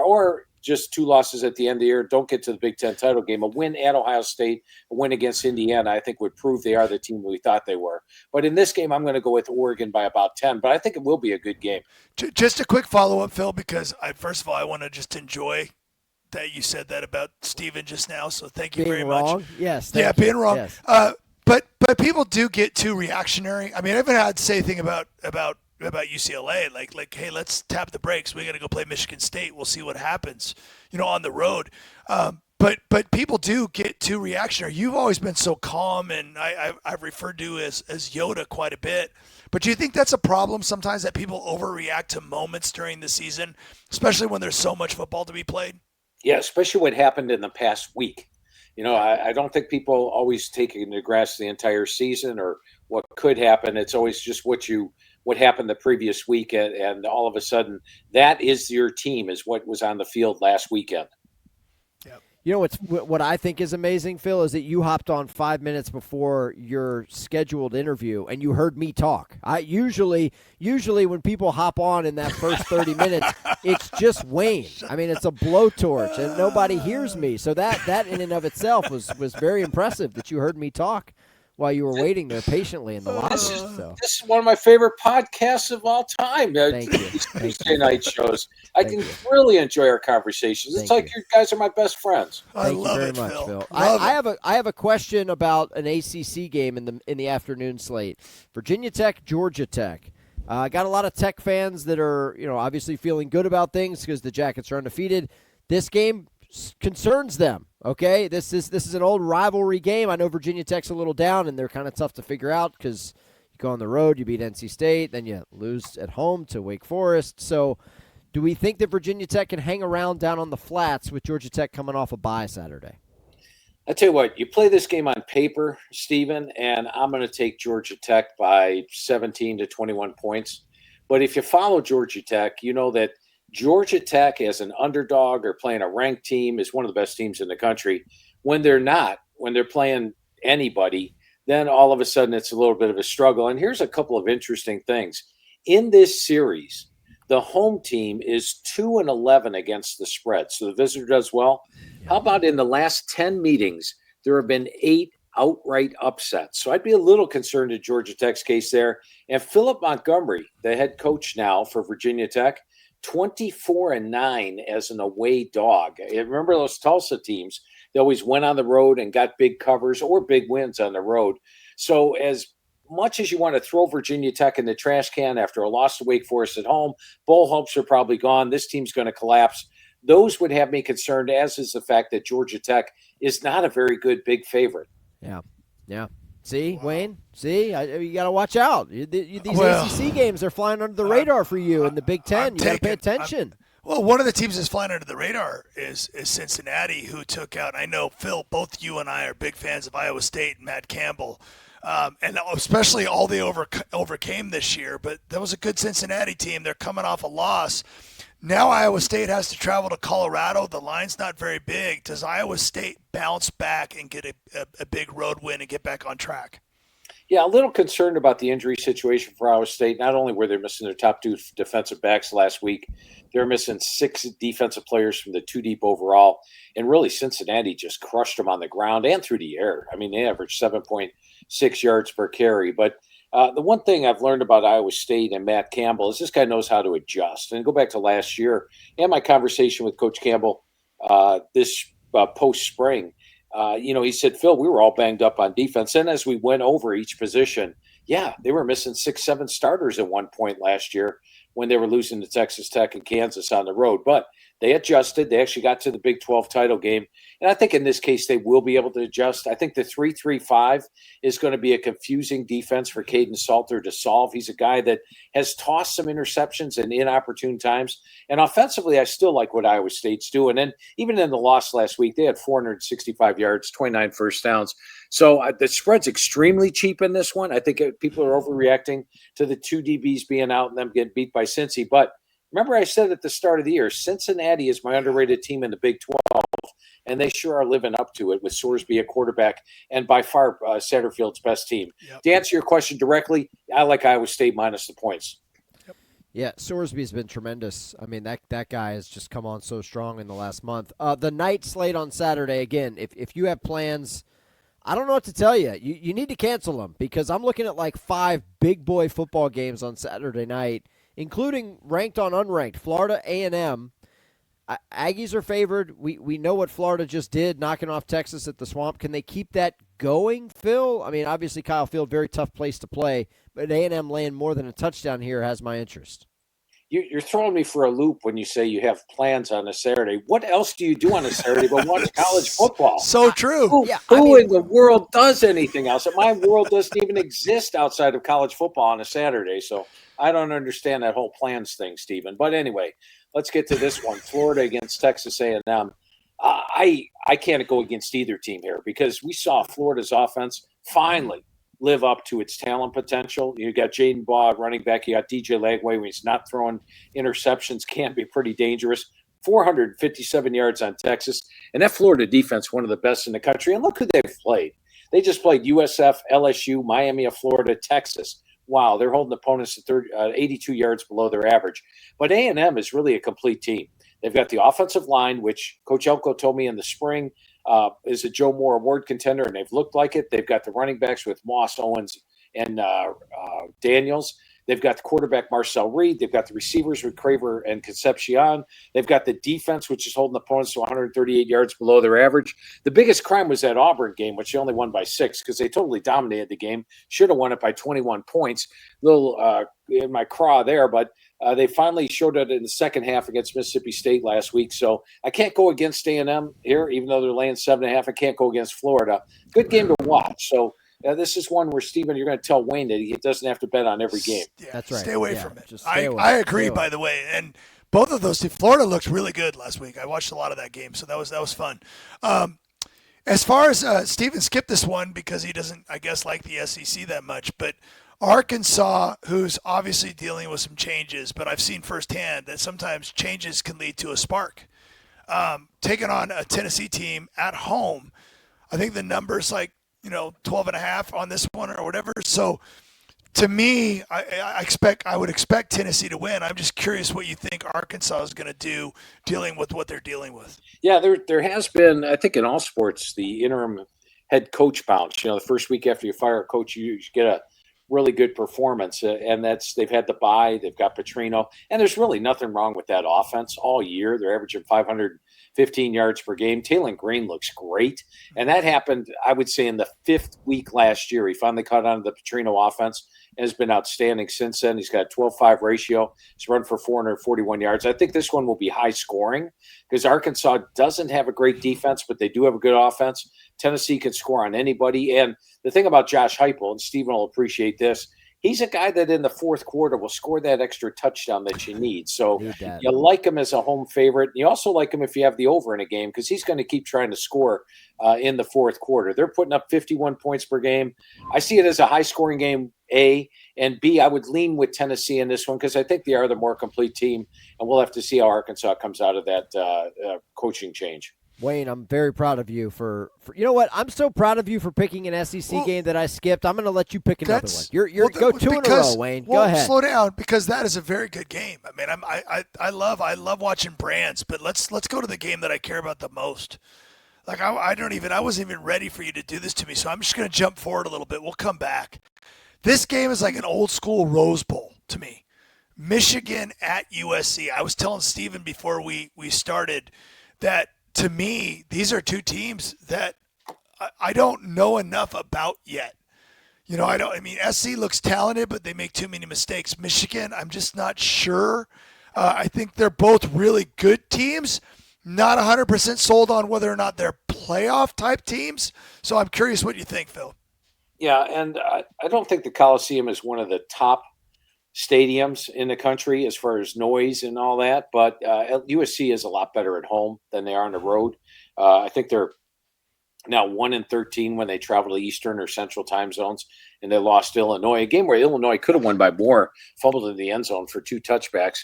or just two losses at the end of the year, don't get to the Big Ten title game. A win at Ohio State, a win against Indiana, I think would prove they are the team we thought they were. But in this game, I'm going to go with Oregon by about 10. But I think it will be a good game. Just a quick follow-up, Phil, because first of all, I want to just enjoy that you said that about Steven just now. So thank you being very wrong? much. Yes. Being wrong. Yes. But people do get too reactionary. I mean, I haven't had to say anything about UCLA, like, hey, let's tap the brakes. We got to go play Michigan State. We'll see what happens, on the road. But people do get too reactionary. You've always been so calm, and I've referred to as Yoda quite a bit. But do you think that's a problem sometimes, that people overreact to moments during the season, especially when there's so much football to be played? Yeah, especially what happened in the past week. I don't think people always take into grasp the entire season or what could happen. It's always just what happened the previous week, and all of a sudden that is your team, is what was on the field last weekend. What I think is amazing, Phil, is that you hopped on 5 minutes before your scheduled interview and you heard me talk. I usually when people hop on in that first 30 minutes, it's just Wayne. I mean, it's a blowtorch and nobody hears me. So that in and of itself was very impressive that you heard me talk while you were waiting there patiently in the lobby. This is one of my favorite podcasts of all time. Thank you. These Tuesday night shows. I can really enjoy our conversations. It's like you guys are my best friends. I love you it, very much, Phil. I have a question about an ACC game in the afternoon slate. Virginia Tech, Georgia Tech. I got a lot of Tech fans that are obviously feeling good about things because the Jackets are undefeated. This game concerns them. Okay, this is an old rivalry game. I know Virginia Tech's a little down, and they're kind of tough to figure out because you go on the road, you beat NC State, then you lose at home to Wake Forest. So do we think that Virginia Tech can hang around down on the flats with Georgia Tech coming off a bye Saturday? I tell you what, you play this game on paper, Steven, and I'm going to take Georgia Tech by 17 to 21 points. But if you follow Georgia Tech, you know that Georgia Tech as an underdog or playing a ranked team is one of the best teams in the country. When they're not, when they're playing anybody, then all of a sudden it's a little bit of a struggle. And here's a couple of interesting things. In this series, the home team is 2-11 against the spread. So the visitor does well. How about in the last 10 meetings, there have been 8 outright upsets. So I'd be a little concerned in Georgia Tech's case there. And Philip Montgomery, the head coach now for Virginia Tech, 24-9 as an away dog. Remember those Tulsa teams? They always went on the road and got big covers or big wins on the road. So as much as you want to throw Virginia Tech in the trash can after a loss to Wake Forest at home, bowl hopes are probably gone. This team's going to collapse. those would have me concerned, as is the fact that Georgia Tech is not a very good big favorite. Yeah. See, wow. Wayne? See, you got to watch out. These ACC games are flying under the radar for you in the Big Ten. You got to pay attention. Well, one of the teams that's flying under the radar is Cincinnati, who took out, I know, Phil, both you and I are big fans of Iowa State and Matt Campbell, and especially all they overcame this year. But that was a good Cincinnati team. They're coming off a loss. Now Iowa State has to travel to Colorado. The line's not very big. Does Iowa State bounce back and get a big road win and get back on track? Yeah, a little concerned about the injury situation for Iowa State. Not only were they missing their top 2 defensive backs last week, they're missing 6 defensive players from the 2 deep overall. And really, Cincinnati just crushed them on the ground and through the air. I mean, they averaged 7.6 yards per carry. But the one thing I've learned about Iowa State and Matt Campbell is this guy knows how to adjust. And go back to last year and my conversation with Coach Campbell this post-spring. He said, Phil, we were all banged up on defense. And as we went over each position, they were missing 6-7 starters at one point last year when they were losing to Texas Tech and Kansas on the road. But they adjusted. They actually got to the Big 12 title game. And I think in this case, they will be able to adjust. I think the 3-3-5 is going to be a confusing defense for Caden Salter to solve. He's a guy that has tossed some interceptions in inopportune times. And offensively, I still like what Iowa State's doing. And even in the loss last week, they had 465 yards, 29 first downs. So the spread's extremely cheap in this one. I think people are overreacting to the 2 DBs being out and them getting beat by Cincy. But remember I said at the start of the year, Cincinnati is my underrated team in the Big 12, and they sure are living up to it with Sorsby at quarterback and by far Satterfield's best team. Yep. To answer your question directly, I like Iowa State minus the points. Yep. Yeah, Sorsby's been tremendous. I mean, that guy has just come on so strong in the last month. The night slate on Saturday, again, if you have plans, I don't know what to tell you. You need to cancel them because I'm looking at like 5 big boy football games on Saturday night, including ranked on unranked. Florida A&M. Aggies are favored. We know what Florida just did, knocking off Texas at the Swamp. Can they keep that going, Phil? I mean, obviously Kyle Field, very tough place to play, but A&M laying more than a touchdown here has my interest. You're throwing me for a loop when you say you have plans on a Saturday. What else do you do on a Saturday but watch college football? So true. Who in the world does anything else? My world doesn't even exist outside of college football on a Saturday, so I don't understand that whole plans thing, Stephen. But anyway, let's get to this one. Florida against Texas A&M. I can't go against either team here because we saw Florida's offense finally live up to its talent potential. You got Jaden Baugh running back. You got DJ Lagway when he's not throwing interceptions, can be pretty dangerous. 457 yards on Texas. And that Florida defense, one of the best in the country. And look who they've played. They just played USF, LSU, Miami of Florida, Texas. Wow, they're holding opponents to 82 yards below their average. But A&M is really a complete team. They've got the offensive line, which Coach Elko told me in the spring is a Joe Moore Award contender, and they've looked like it. They've got the running backs with Moss, Owens, and Daniels. They've got the quarterback, Marcel Reed. They've got the receivers with Craver and Concepcion. They've got the defense, which is holding opponents to 138 yards below their average. The biggest crime was that Auburn game, which they only won by 6 because they totally dominated the game. Should have won it by 21 points. Little in my craw there, but they finally showed it in the second half against Mississippi State last week. So I can't go against A&M here, even though they're laying 7.5. I can't go against Florida. Good game to watch. So this is one where, Stephen, you're going to tell Wayne that he doesn't have to bet on every game. Yeah, that's right. Stay away from it. I agree, by the way. And both of those teams, Florida looked really good last week. I watched a lot of that game, so that was fun. As far as Stephen skipped this one because he doesn't, I guess, like the SEC that much, but Arkansas, who's obviously dealing with some changes, but I've seen firsthand that sometimes changes can lead to a spark. Taking on a Tennessee team at home, I think the number's 12.5 on this one or whatever. So to me, I would expect Tennessee to win. I'm just curious what you think Arkansas is going to do dealing with what they're dealing with. Yeah, there has been, I think in all sports, the interim head coach bounce. The first week after you fire a coach, you get a really good performance. And they've had the bye. They've got Petrino. And there's really nothing wrong with that offense all year. They're averaging 15 yards per game. Taylon Green looks great. And that happened, I would say, in the 5th week last year. He finally caught on to the Petrino offense and has been outstanding since then. He's got a 12-5 ratio. He's run for 441 yards. I think this one will be high scoring because Arkansas doesn't have a great defense, but they do have a good offense. Tennessee can score on anybody. And the thing about Josh Heupel, and Stephen will appreciate this, he's a guy that in the 4th quarter will score that extra touchdown that you need. So you like him as a home favorite. You also like him if you have the over in a game because he's going to keep trying to score in the 4th quarter. They're putting up 51 points per game. I see it as a high-scoring game, A. And B, I would lean with Tennessee in this one because I think they are the more complete team, and we'll have to see how Arkansas comes out of that coaching change. Wayne, I'm very proud of you for you know what? I'm so proud of you for picking an SEC game that I skipped. I'm going to let you pick another one. You're go 2 in a row, Wayne. Go ahead. Slow down because that is a very good game. I mean, I love watching brands, but let's go to the game that I care about the most. Like I wasn't even ready for you to do this to me, so I'm just going to jump forward a little bit. We'll come back. This game is like an old school Rose Bowl to me. Michigan at USC. I was telling Steven before we started that to me, these are two teams that I don't know enough about yet. You know, SC looks talented, but they make too many mistakes. Michigan, I'm just not sure. I think they're both really good teams. Not 100% sold on whether or not they're playoff type teams. So I'm curious what you think, Phil. Yeah, and I don't think the Coliseum is one of the top stadiums in the country as far as noise and all that, but USC is a lot better at home than they are on the road. I think they're now 1-13 when they travel to Eastern or Central time zones, and they lost to Illinois, a game where Illinois could have won by more, fumbled in the end zone for 2 touchbacks.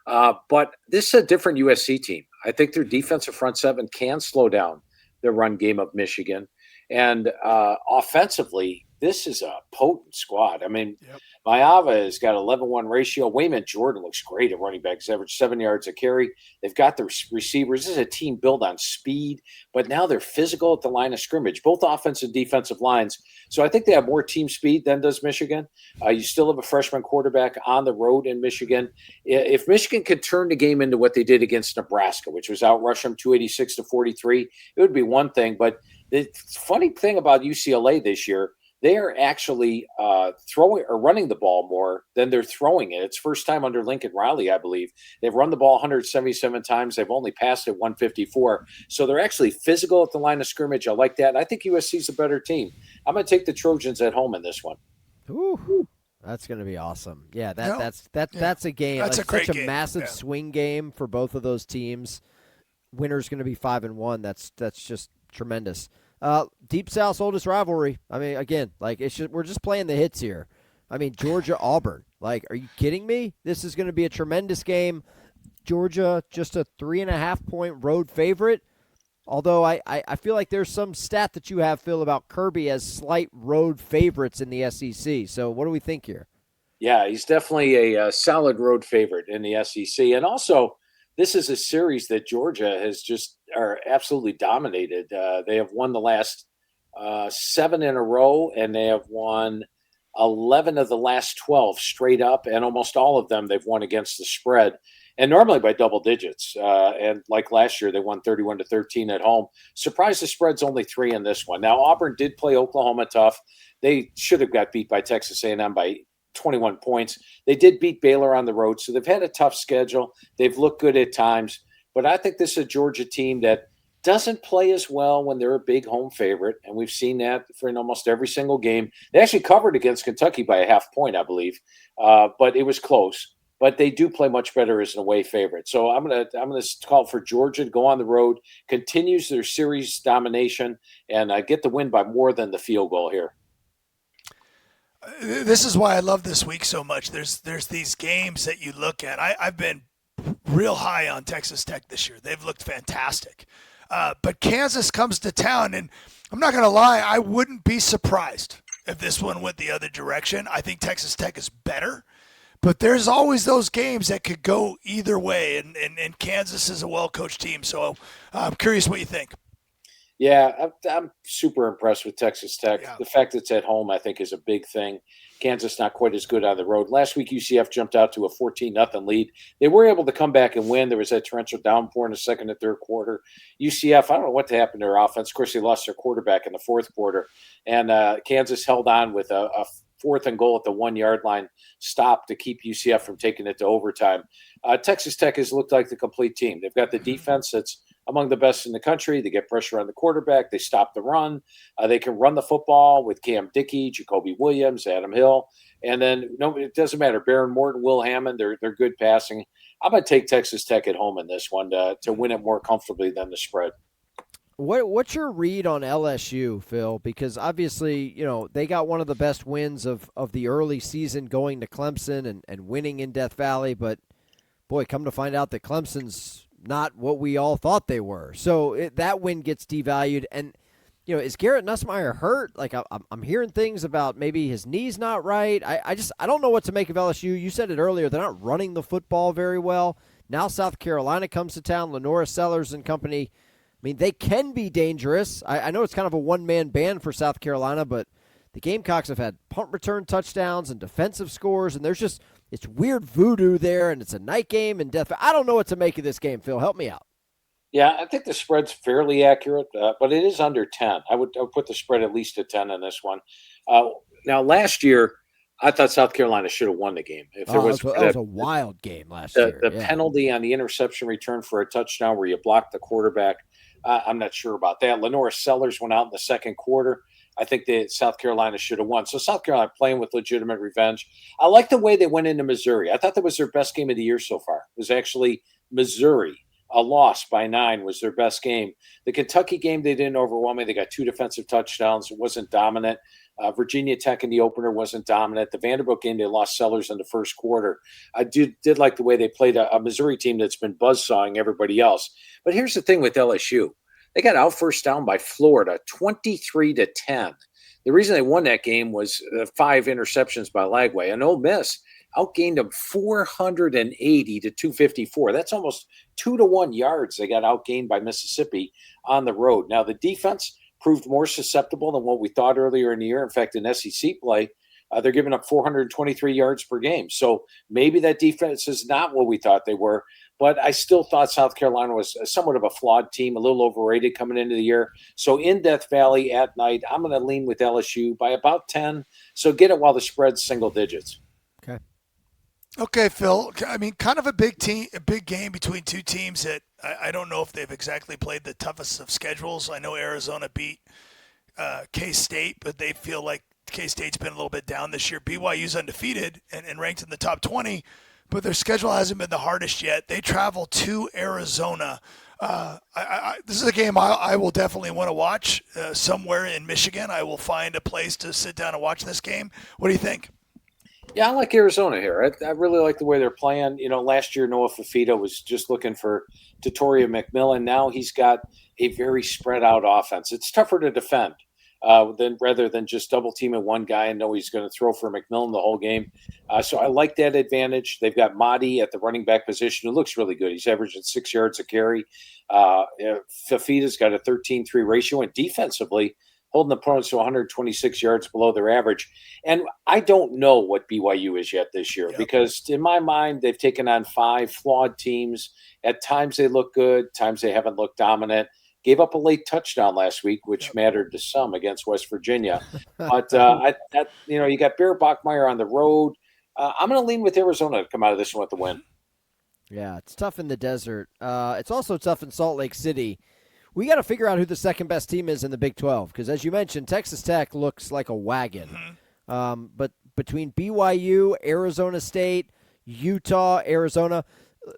But this is a different USC team. I think their defensive front seven can slow down the run game of Michigan. And offensively, this is a potent squad. I mean, Maava has got 11-1 ratio. Wayman Jordan looks great at running back. He's averaged 7 yards a carry. They've got the receivers. This is a team built on speed, but now they're physical at the line of scrimmage, both offensive and defensive lines. So I think they have more team speed than does Michigan. You still have a freshman quarterback on the road in Michigan. If Michigan could turn the game into what they did against Nebraska, which was outrush them 286-43, it would be one thing. But the funny thing about UCLA this year, they are actually throwing or running the ball more than they're throwing it. It's first time under Lincoln Riley, I believe. They've run the ball 177 times. They've only passed it 154. So they're actually physical at the line of scrimmage. I like that. And I think USC's a better team. I'm going to take the Trojans at home in this one. Ooh, that's going to be awesome. Yeah, that's a game. That's a great such game. A massive swing game for both of those teams. Winner's going to be 5-1. That's just tremendous. Deep South's oldest rivalry. I mean, again, like we're just playing the hits here. I mean, Georgia-Auburn. Like, are you kidding me? This is going to be a tremendous game. Georgia, just a 3.5-point road favorite. Although I feel like there's some stat that you have, Phil, about Kirby as slight road favorites in the SEC. So what do we think here? Yeah, he's definitely a solid road favorite in the SEC. And also, this is a series that Georgia has are absolutely dominated. They have won the last 7 in a row, and they have won 11 of the last 12 straight up, and almost all of them they've won against the spread, and normally by double digits. And like last year, they won 31-13 at home. Surprised the spread's only 3 in this one. Now, Auburn did play Oklahoma tough. They should have got beat by Texas A&M by 21 points. They did beat Baylor on the road, so they've had a tough schedule. They've looked good at times, but I think this is a Georgia team that doesn't play as well when they're a big home favorite, and we've seen that for in almost every single game. They actually covered against Kentucky by a half point, I believe, but it was close. But they do play much better as an away favorite. So I'm gonna call for Georgia to go on the road, continues their series domination, and get the win by more than the field goal here. This is why I love this week so much. There's these games that you look at. I've been real high on Texas Tech this year. They've looked fantastic. But Kansas comes to town, and I'm not going to lie, I wouldn't be surprised if this one went the other direction. I think Texas Tech is better. But there's always those games that could go either way, and Kansas is a well-coached team. So I'm curious what you think. Yeah, I'm super impressed with Texas Tech. Yeah. The fact it's at home, I think, is a big thing. Kansas not quite as good on the road. Last week, UCF jumped out to a 14-0 lead. They were able to come back and win. There was that torrential downpour in the second and third quarter. UCF, I don't know what happened to their offense. Of course, they lost their quarterback in the fourth quarter. And Kansas held on with a fourth and goal at the 1 yard line stop to keep UCF from taking it to overtime. Texas Tech has looked like the complete team. They've got the defense that's among the best in the country. They get pressure on the quarterback. They stop the run. They can run the football with Cam Dickey, Jacoby Williams, Adam Hill. And then, no, it doesn't matter. Barron Morton, Will Hammond, they're good passing. I'm going to take Texas Tech at home in this one to win it more comfortably than the spread. What's your read on LSU, Phil? Because obviously, they got one of the best wins of the early season going to Clemson and winning in Death Valley. But, boy, come to find out that Clemson's not what we all thought they were. So that win gets devalued. And, is Garrett Nussmeier hurt? Like, I'm hearing things about maybe his knee's not right. I don't know what to make of LSU. You said it earlier. They're not running the football very well. Now South Carolina comes to town. Lenora Sellers and company. I mean, they can be dangerous. I know it's kind of a one-man band for South Carolina, but the Gamecocks have had punt return touchdowns and defensive scores, and it's weird voodoo there, and it's a night game and death. I don't know what to make of this game, Phil. Help me out. Yeah, I think the spread's fairly accurate, but it is under 10. I would put the spread at least at 10 in this one. Now, last year, I thought South Carolina should have won the game. If there was that was a wild game last year. The penalty on the interception return for a touchdown where you blocked the quarterback, I'm not sure about that. Lenora Sellers went out in the second quarter. I think that South Carolina should have won. So South Carolina playing with legitimate revenge. I like the way they went into Missouri. I thought that was their best game of the year so far. It was actually Missouri. A loss by 9 was their best game. The Kentucky game, they didn't overwhelm me. They got 2 defensive touchdowns. It wasn't dominant. Virginia Tech in the opener wasn't dominant. The Vanderbilt game, they lost Sellers in the first quarter. I did like the way they played a Missouri team that's been buzzsawing everybody else. But here's the thing with LSU. They got out first down by Florida, 23-10. The reason they won that game was 5 interceptions by Lagway. And Ole Miss outgained them 480 to 254. That's almost 2-to-1 yards they got outgained by Mississippi on the road. Now, the defense proved more susceptible than what we thought earlier in the year. In fact, in SEC play, they're giving up 423 yards per game. So maybe that defense is not what we thought they were. But I still thought South Carolina was somewhat of a flawed team, a little overrated coming into the year. So in Death Valley at night, I'm going to lean with LSU by about 10. So get it while the spread's single digits. Okay, Phil. I mean, kind of a big game between two teams that I don't know if they've exactly played the toughest of schedules. I know Arizona beat K-State, but they feel like K-State's been a little bit down this year. BYU's undefeated and ranked in the top 20, but their schedule hasn't been the hardest yet. They travel to Arizona. This is a game I will definitely want to watch somewhere in Michigan. I will find a place to sit down and watch this game. What do you think? Yeah, I like Arizona here. I really like the way they're playing. Last year Noah Fafita was just looking for Tatoria McMillan. Now he's got a very spread out offense. It's tougher to defend rather than just double teaming one guy and know he's going to throw for McMillan the whole game. So I like that advantage. They've got Mahdi at the running back position who looks really good. He's averaging 6 yards a carry. Fafita's got a 13-3 ratio, and defensively holding opponents to 126 yards below their average. And I don't know what BYU is yet this year because in my mind, they've taken on 5 flawed teams. At times they look good, times they haven't looked dominant. Gave up a late touchdown last week, which mattered to some against West Virginia. But, you got Bear Bachmeier on the road. I'm going to lean with Arizona to come out of this one with the win. Yeah, it's tough in the desert. It's also tough in Salt Lake City. We got to figure out who the second best team is in the Big 12 because, as you mentioned, Texas Tech looks like a wagon. But between BYU, Arizona State, Utah, Arizona,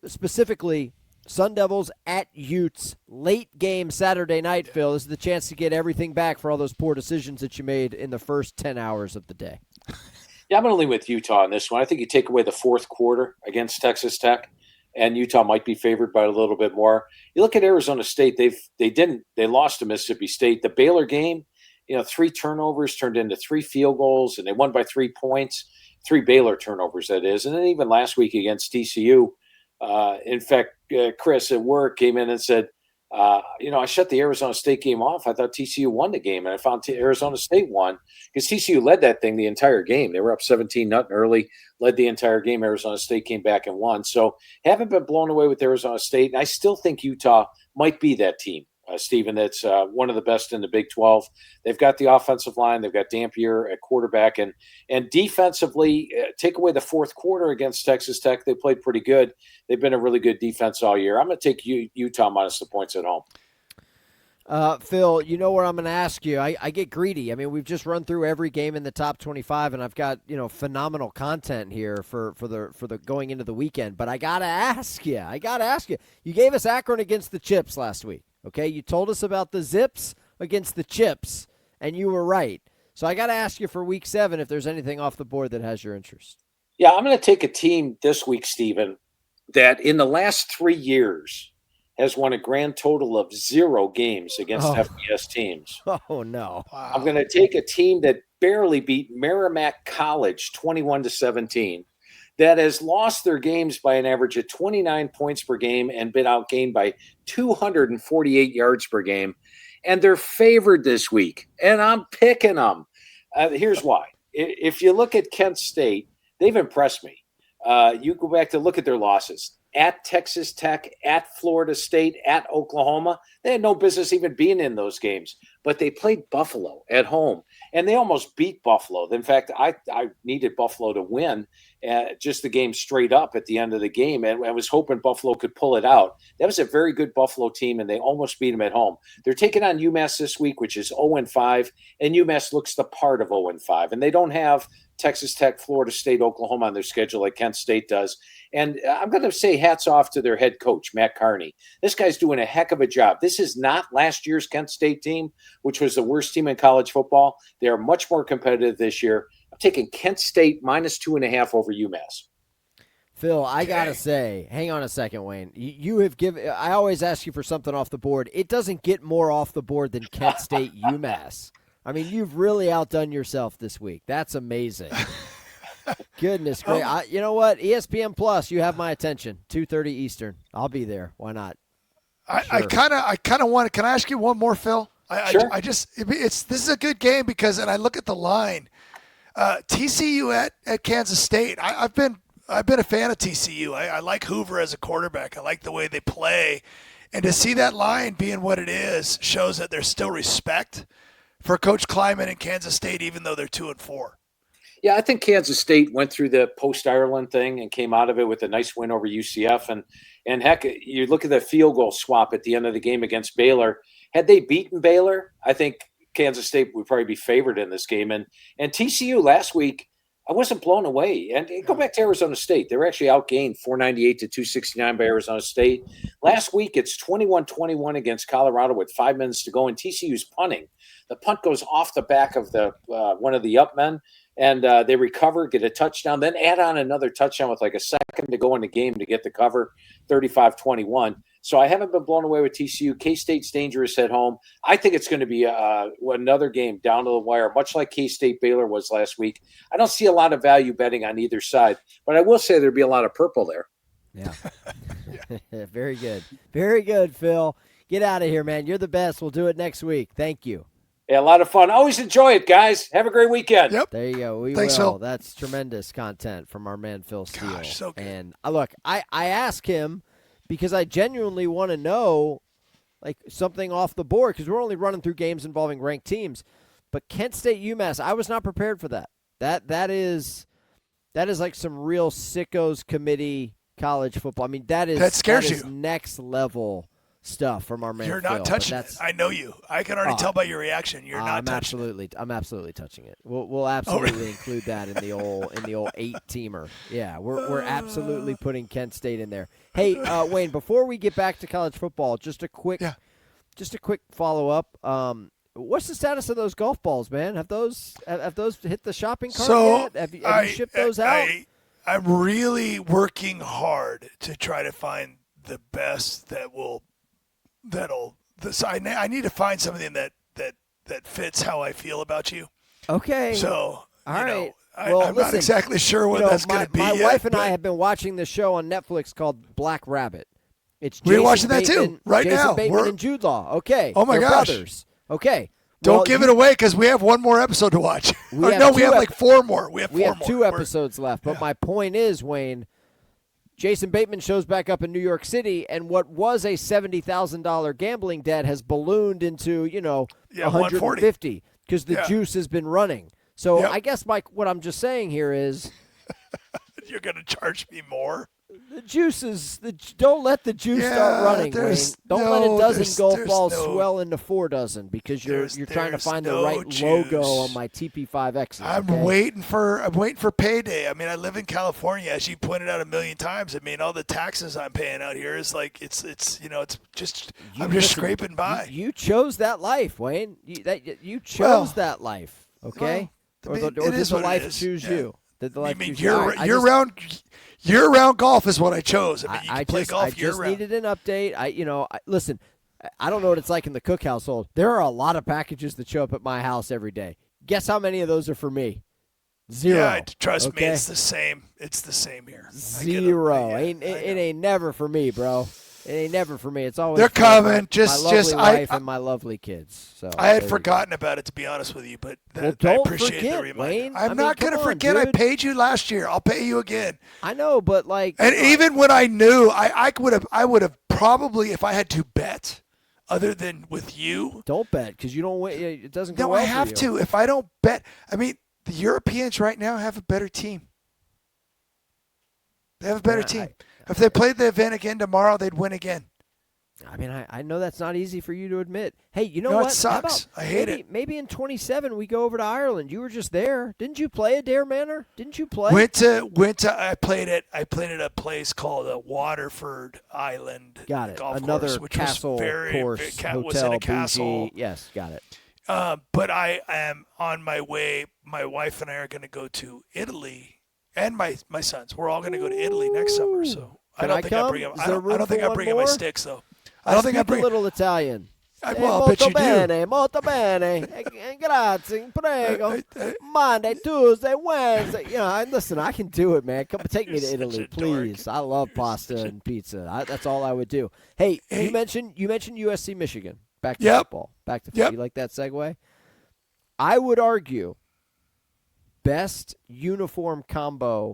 specifically Sun Devils at Utes, late game Saturday night, Phil. This is the chance to get everything back for all those poor decisions that you made in the first 10 hours of the day. Yeah, I'm going to lean with Utah on this one. I think you take away the fourth quarter against Texas Tech, and Utah might be favored by a little bit more. You look at Arizona State; they lost to Mississippi State. The Baylor game, 3 turnovers turned into 3 field goals, and they won by 3 points. 3 Baylor turnovers, that is. And then even last week against TCU, in fact, Chris at work came in and said, I shut the Arizona State game off. I thought TCU won the game, and I found Arizona State won because TCU led that thing the entire game. They were up 17-0 early, led the entire game. Arizona State came back and won. So haven't been blown away with Arizona State, and I still think Utah might be that team, Stephen, that's one of the best in the Big 12. They've got the offensive line. They've got Dampier at quarterback. And defensively, take away the fourth quarter against Texas Tech, they played pretty good. They've been a really good defense all year. I'm going to take Utah minus the points at home. Phil, you know where I'm going to ask you. I get greedy. I mean, we've just run through every game in the top 25, and I've got phenomenal content here for the going into the weekend. But I got to ask you. You gave us Akron against the Chips last week. Okay, you told us about the Zips against the Chips, and you were right. So I got to ask you for Week 7 if there's anything off the board that has your interest. Yeah, I'm going to take a team this week, Stephen, that in the last 3 years has won a grand total of 0 games against FBS teams. Oh, no. Wow. I'm going to take a team that barely beat Merrimack College 21-17. That has lost their games by an average of 29 points per game and been outgained by 248 yards per game. And they're favored this week, and I'm picking them. Here's why. If you look at Kent State, they've impressed me. You go back to look at their losses. At Texas Tech, at Florida State, at Oklahoma. They had no business even being in those games. But they played Buffalo at home, and they almost beat Buffalo. In fact, I needed Buffalo to win just the game straight up at the end of the game, and I was hoping Buffalo could pull it out. That was a very good Buffalo team, and they almost beat them at home. They're taking on UMass this week, which is 0-5, and UMass looks the part of 0-5, and they don't have Texas Tech, Florida State, Oklahoma on their schedule like Kent State does. And I'm going to say hats off to their head coach, Matt Carney. This guy's doing a heck of a job. This is not last year's Kent State team, which was the worst team in college football. They are much more competitive this year. I'm taking Kent State minus 2.5 over UMass. Phil, I got to say, hang on a second, Wayne. You have given – I always ask you for something off the board. It doesn't get more off the board than Kent State UMass. I mean, you've really outdone yourself this week. That's amazing. Goodness gracious. You know what? ESPN Plus, you have my attention. 2:30 Eastern. I'll be there. Why not? I kind of want to – can I ask you one more, Phil? Sure. This is a good game because – and I look at the line. TCU at Kansas State. I've been a fan of TCU. I like Hoover as a quarterback. I like the way they play. And to see that line being what it is shows that there's still respect for Coach Kleiman in Kansas State, even though they're 2-4. Yeah, I think Kansas State went through the post-Ireland thing and came out of it with a nice win over UCF. And heck, you look at the field goal swap at the end of the game against Baylor. Had they beaten Baylor, I think Kansas State would probably be favored in this game. And TCU last week, I wasn't blown away. And go back to Arizona State. They were actually outgained 498-269 by Arizona State. Last week, it's 21-21 against Colorado with 5 minutes to go, and TCU's punting. The punt goes off the back of the one of the up men, and they recover, get a touchdown, then add on another touchdown with like a second to go in the game to get the cover, 35-21. So I haven't been blown away with TCU. K-State's dangerous at home. I think it's going to be another game down to the wire, much like K-State Baylor was last week. I don't see a lot of value betting on either side, but I will say there'd be a lot of purple there. Yeah. Very good. Very good, Phil. Get out of here, man. You're the best. We'll do it next week. Thank you. Yeah, a lot of fun. Always enjoy it, guys. Have a great weekend. Yep. There you go. Thanks, will. Phil. That's tremendous content from our man, Phil Steele. Gosh, so good. And look, I ask him because I genuinely want to know like something off the board because we're only running through games involving ranked teams. But Kent State UMass, I was not prepared for that. That is like some real sickos committee college football. I mean, that scares you. Next level stuff from our man. You're not Phil, touching it. I know you. I can already tell by your reaction. You're not touching it. I'm absolutely touching it. We'll absolutely include that in the old 8-teamer. Yeah, we're absolutely putting Kent State in there. Hey, Wayne, before we get back to college football, just a quick follow up. What's the status of those golf balls, man? Have those hit the shopping cart yet? Have you shipped those out? I'm really working hard to try to find the best I need to find something that fits how I feel about you. Okay. So, all right. I'm not exactly sure what that's going to be. My wife and I have been watching this show on Netflix called Black Rabbit. It's We're Jason watching that Bateman, too right Jason now. Bateman and Jude Law. Okay. Oh my They're gosh. brothers. Okay. Don't give it away because we have one more episode to watch. We have like 4 more. We have 4 more. 2 episodes left. But my point is, Wayne, Jason Bateman shows back up in New York City, and what was a $70,000 gambling debt has ballooned into, $150 because the juice has been running. So I guess, Mike, what I'm just saying here is you're going to charge me more? The juice is don't let the juice start running, Wayne. Don't let a dozen golf balls swell into 4 dozen because you're trying to find the right logo on my TP5X. I'm waiting for payday. I mean, I live in California, as you pointed out a million times. I mean, all the taxes I'm paying out here is like it's just I'm just scraping by. You chose that life, Wayne. You chose that life. Okay, or did the life choose you? Did the life choose you? Year-round golf is what I chose. I mean, you can play golf I just year-round. needed an update. Listen, I don't know what it's like in the Cook household. There are a lot of packages that show up at my house every day. Guess how many of those are for me? 0. Yeah, trust me, it's the same. It's the same here. 0. It ain't never for me, bro. It ain't never for me. It's always they're coming. My lovely wife and my lovely kids. So I had forgotten about it, to be honest with you, but I appreciate the reminder. Wayne. I'm not going to forget. Dude. I paid you last year. I'll pay you again. I know, but even when I knew, I would have probably, if I had to bet, other than with you. Don't bet because you don't win. It doesn't go No, well I have for to. you. If I don't bet, I mean, the Europeans right now have a better team. They have a better team. If they played the event again tomorrow, they'd win again. I mean, I know that's not easy for you to admit. Hey, you know what? It sucks. I hate it. Maybe in 27 we go over to Ireland. You were just there. Didn't you play at Dare Manor? Didn't you play? Went to. I played at a place called Waterford Island. Got it. Golf Another course, which castle was course, hotel, was in a castle. bougie. Yes, got it. But I am on my way. My wife and I are going to go to Italy, and my sons. We're all going to go to Italy next summer. So I don't think I bring them. I don't think I bring my sticks though. I don't think I bring a little Italian. Well, I bet you do. Molto bene. Grazie, prego. Monday, Tuesday, Wednesday. Listen, I can do it, man. Come take me to Italy, please. I love pasta and pizza. That's all I would do. Hey, you mentioned USC Michigan. Back to football. Back to football. You like that segue? I would argue best uniform combo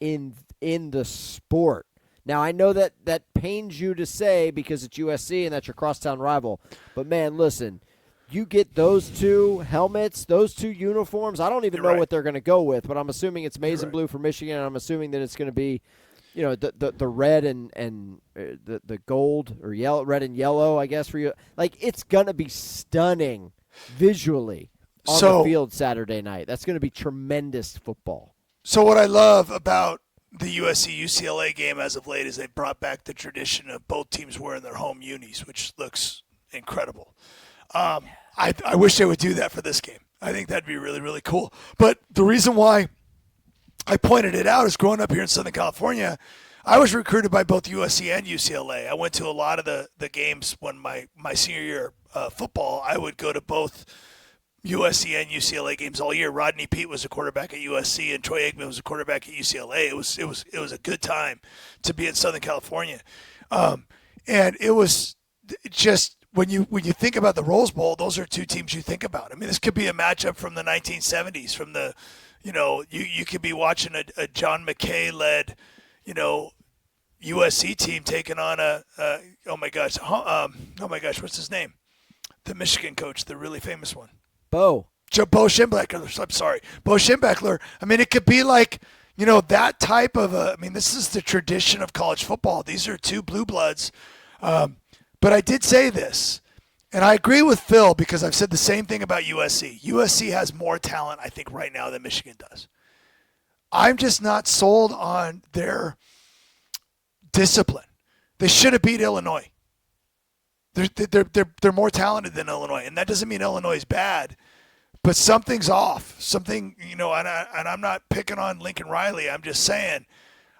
in the sport. Now, I know that pains you to say because it's USC and that's your crosstown rival. But, man, listen, you get those 2 helmets, those 2 uniforms. I don't even know what they're going to go with, but I'm assuming it's maize and blue for Michigan, and I'm assuming that it's going to be, the red and the gold or yellow, red and yellow, I guess, for you. Like, it's going to be stunning visually on the field Saturday night. That's going to be tremendous football. So what I love about the USC-UCLA game as of late is they brought back the tradition of both teams wearing their home unis, which looks incredible. I wish they would do that for this game. I think that'd be really, really cool. But the reason why I pointed it out is growing up here in Southern California, I was recruited by both USC and UCLA. I went to a lot of the games when my senior year football. I would go to both USC and UCLA games all year. Rodney Peete was a quarterback at USC, and Troy Aikman was a quarterback at UCLA. It was a good time to be in Southern California, and it was just when you think about the Rose Bowl, those are 2 teams you think about. I mean, this could be a matchup from the 1970s. From the, you could be watching a John McKay led, USC team taking on oh my gosh, what's his name? The Michigan coach, the really famous one. Bo Schembechler. I'm sorry. Bo Schembechler. I mean, it could be like, that type of this is the tradition of college football. These are 2 blue bloods. But I did say this, and I agree with Phil because I've said the same thing about USC. USC has more talent, I think, right now than Michigan does. I'm just not sold on their discipline. They should have beat Illinois. They're more talented than Illinois, and that doesn't mean Illinois is bad, but something's off. Something, and I'm not picking on Lincoln Riley. I'm just saying,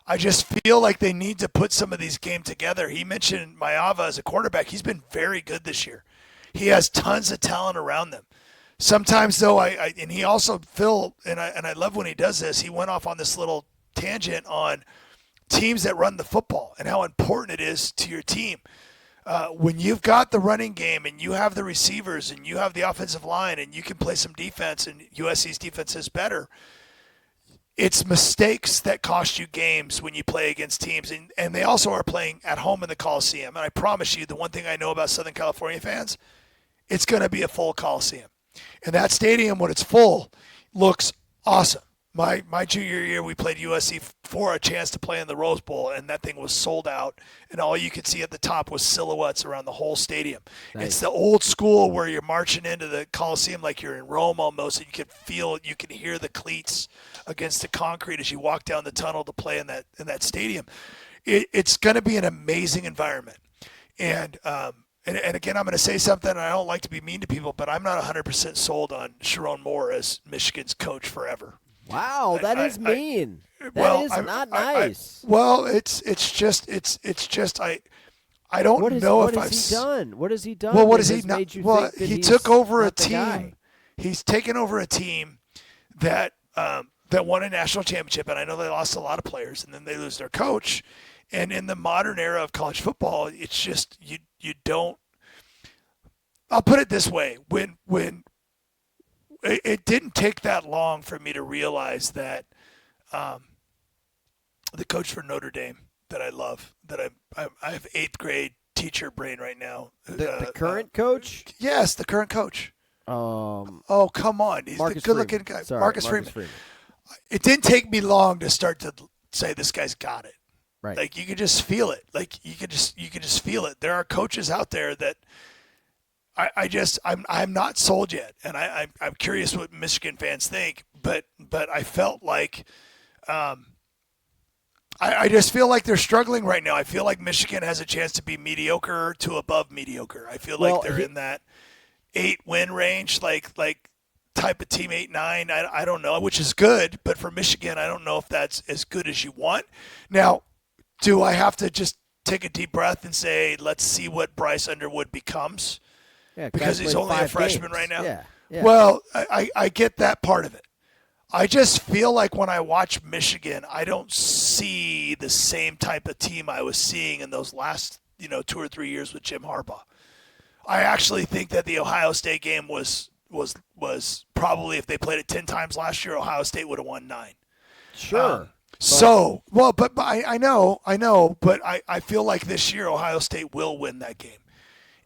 I just feel like they need to put some of these games together. He mentioned Maeva as a quarterback. He's been very good this year. He has tons of talent around them. Sometimes, though, and he also, Phil, and I love when he does this, he went off on this little tangent on teams that run the football and how important it is to your team. When you've got the running game and you have the receivers and you have the offensive line and you can play some defense and USC's defense is better, it's mistakes that cost you games when you play against teams. And they also are playing at home in the Coliseum. And I promise you, the one thing I know about Southern California fans, it's going to be a full Coliseum. And that stadium, when it's full, looks awesome. My junior year, we played USC for a chance to play in the Rose Bowl, and that thing was sold out, and all you could see at the top was silhouettes around the whole stadium. Nice. It's the old school where you're marching into the Coliseum like you're in Rome almost, and you can hear the cleats against the concrete as you walk down the tunnel to play in that stadium. It's going to be an amazing environment. And again, I'm going to say something, and I don't like to be mean to people, but I'm not 100% sold on Sharon Moore as Michigan's coach forever. Wow, that is mean. That is not nice. It's just I don't know if I've done. What has he done? Well, what has he not? Well, he took over a team. He's taken over a team that won a national championship, and I know they lost a lot of players, and then they lose their coach. And in the modern era of college football, it's just you don't. I'll put it this way: when it didn't take that long for me to realize that the coach for Notre Dame that I love, that I have 8th grade teacher brain right now. The current coach? Yes, the current coach. Oh, come on. He's the good-looking guy. Sorry, Marcus Freeman. It didn't take me long to start to say this guy's got it. Right. Like you could just feel it. Like you could just feel it. There are coaches out there that I'm not sold yet, and I'm curious what Michigan fans think. But I felt like I just feel like they're struggling right now. I feel like Michigan has a chance to be mediocre to above mediocre. I feel like they're in that 8-win range, like type of team, 8-9. I don't know, which is good. But for Michigan, I don't know if that's as good as you want. Now, do I have to just take a deep breath and say, let's see what Bryce Underwood becomes? Yeah, because he's only a freshman right now? Yeah. Well, I get that part of it. I just feel like when I watch Michigan, I don't see the same type of team I was seeing in those last 2 or 3 years with Jim Harbaugh. I actually think that the Ohio State game was probably, if they played it 10 times last year, Ohio State would have won 9. Sure. But I know, but I feel like this year Ohio State will win that game.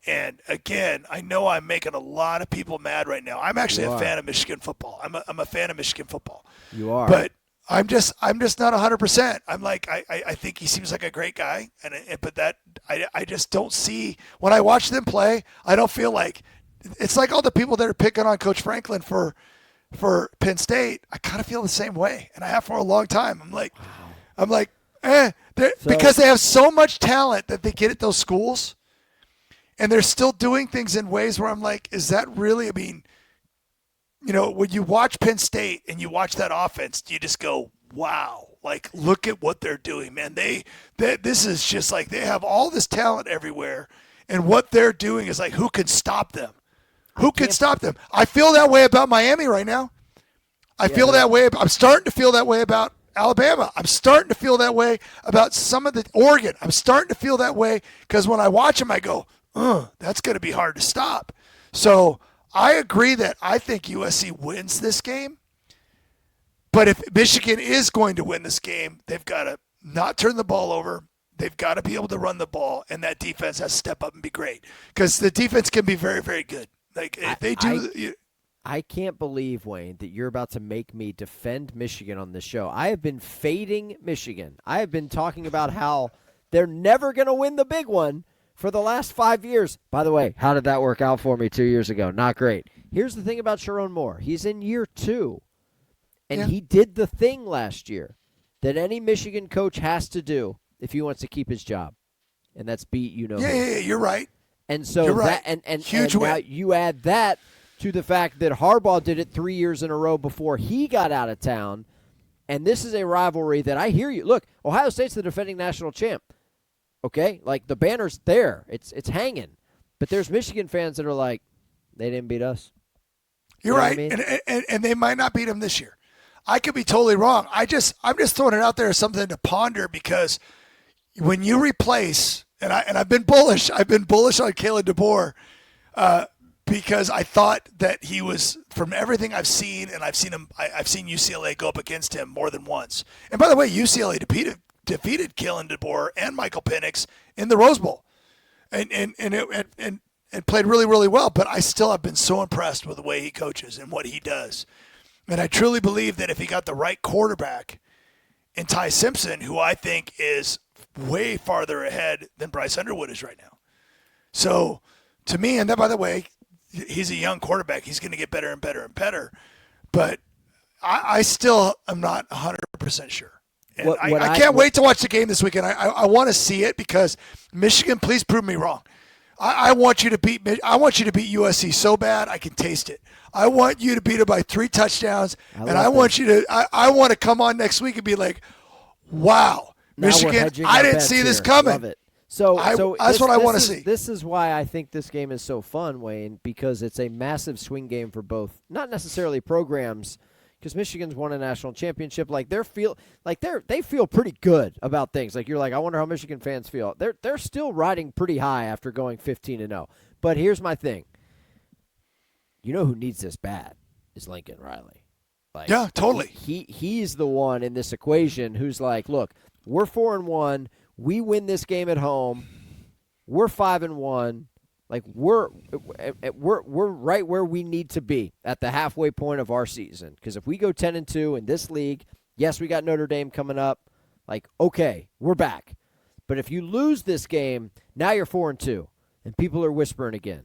And again, I know I'm making a lot of people mad right now. I'm actually a fan of Michigan football. I'm a fan of Michigan football. You are. But I'm just not 100%. I'm like, I think he seems like a great guy, but that I just don't see when I watch them play. I don't feel like it's like all the people that are picking on Coach Franklin for Penn State. I kind of feel the same way, and I have for a long time. Because they have so much talent that they get at those schools. And they're still doing things in ways where I'm like, is that really? I mean, when you watch Penn State and you watch that offense, you just go, wow, like, look at what they're doing, man. This is just like they have all this talent everywhere. And what they're doing is like, who can stop them? Who can stop them? I feel that way about Miami right now. I feel that way. I'm starting to feel that way about Alabama. I'm starting to feel that way about some of the Oregon. I'm starting to feel that way because when I watch them, I go, that's going to be hard to stop. So I agree that I think USC wins this game. But if Michigan is going to win this game, they've got to not turn the ball over. They've got to be able to run the ball, and that defense has to step up and be great because the defense can be very, very good. Like if they do. I can't believe, Wayne, that you're about to make me defend Michigan on this show. I have been fading Michigan. I have been talking about how they're never going to win the big one for the last 5 years. By the way, how did that work out for me 2 years ago? Not great. Here's the thing about Sharon Moore. He's in year 2, and he did the thing last year that any Michigan coach has to do if he wants to keep his job, and that's beat Yeah, you're right. And so you're right. and huge and win. now you add that to the fact that Harbaugh did it 3 years in a row before he got out of town, and this is a rivalry that I hear you. Look, Ohio State's the defending national champ. Okay, like the banner's there, it's hanging, but there's Michigan fans that are like, they didn't beat us. You're right, I mean? and they might not beat them this year. I could be totally wrong. I'm just throwing it out there as something to ponder, because when you replace, and I've been bullish on Kalen DeBoer, because I thought that he was, from everything I've seen, and I've seen UCLA go up against him more than once. And by the way, UCLA defeated Kalen DeBoer and Michael Penix in the Rose Bowl, and played really, really well. But I still have been so impressed with the way he coaches and what he does. And I truly believe that if he got the right quarterback in Ty Simpson, who I think is way farther ahead than Bryce Underwood is right now. So to me, and then, by the way, he's a young quarterback. He's going to get better and better and better. But I still am not 100% sure. And I can't wait to watch the game this weekend. I want to see it, because Michigan, please prove me wrong. I want you to beat USC so bad I can taste it. I want you to beat it by 3 touchdowns, I want to come on next week and be like, wow, now Michigan, I didn't see this coming. Love it. So that's what I want to see. This is why I think this game is so fun, Wayne, because it's a massive swing game for both, not necessarily programs, because Michigan's won a national championship. Like they feel pretty good about things. Like you're like, I wonder how Michigan fans feel. They're still riding pretty high after going 15-0. But here's my thing. You know who needs this bad is Lincoln Riley. Like, yeah, totally. He's the one in this equation who's like, look, we're 4-1. We win this game at home. We're 5-1. Like we're right where we need to be at the halfway point of our season. Because if we go 10-2 in this league, yes, we got Notre Dame coming up. Like, okay, we're back. But if you lose this game, now you're 4-2, and people are whispering again.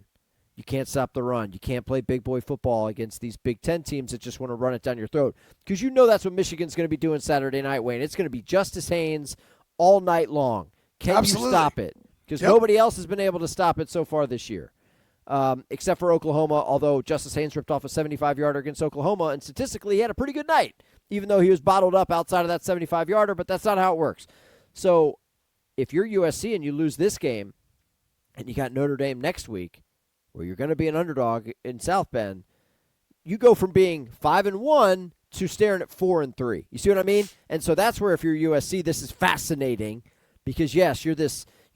You can't stop the run. You can't play big boy football against these Big Ten teams that just want to run it down your throat. Because you know that's what Michigan's going to be doing Saturday night, Wayne. It's going to be Justice Haynes all night long. Can Absolutely. you stop it? Because nobody else has been able to stop it so far this year, except for Oklahoma, although Justice Haynes ripped off a 75-yarder against Oklahoma, and statistically he had a pretty good night, even though he was bottled up outside of that 75-yarder, but that's not how it works. So if you're USC and you lose this game, and you got Notre Dame next week, where you're going to be an underdog in South Bend, you go from being 5-1 to staring at 4-3. You see what I mean? And so that's where, if you're USC, this is fascinating, because yes, you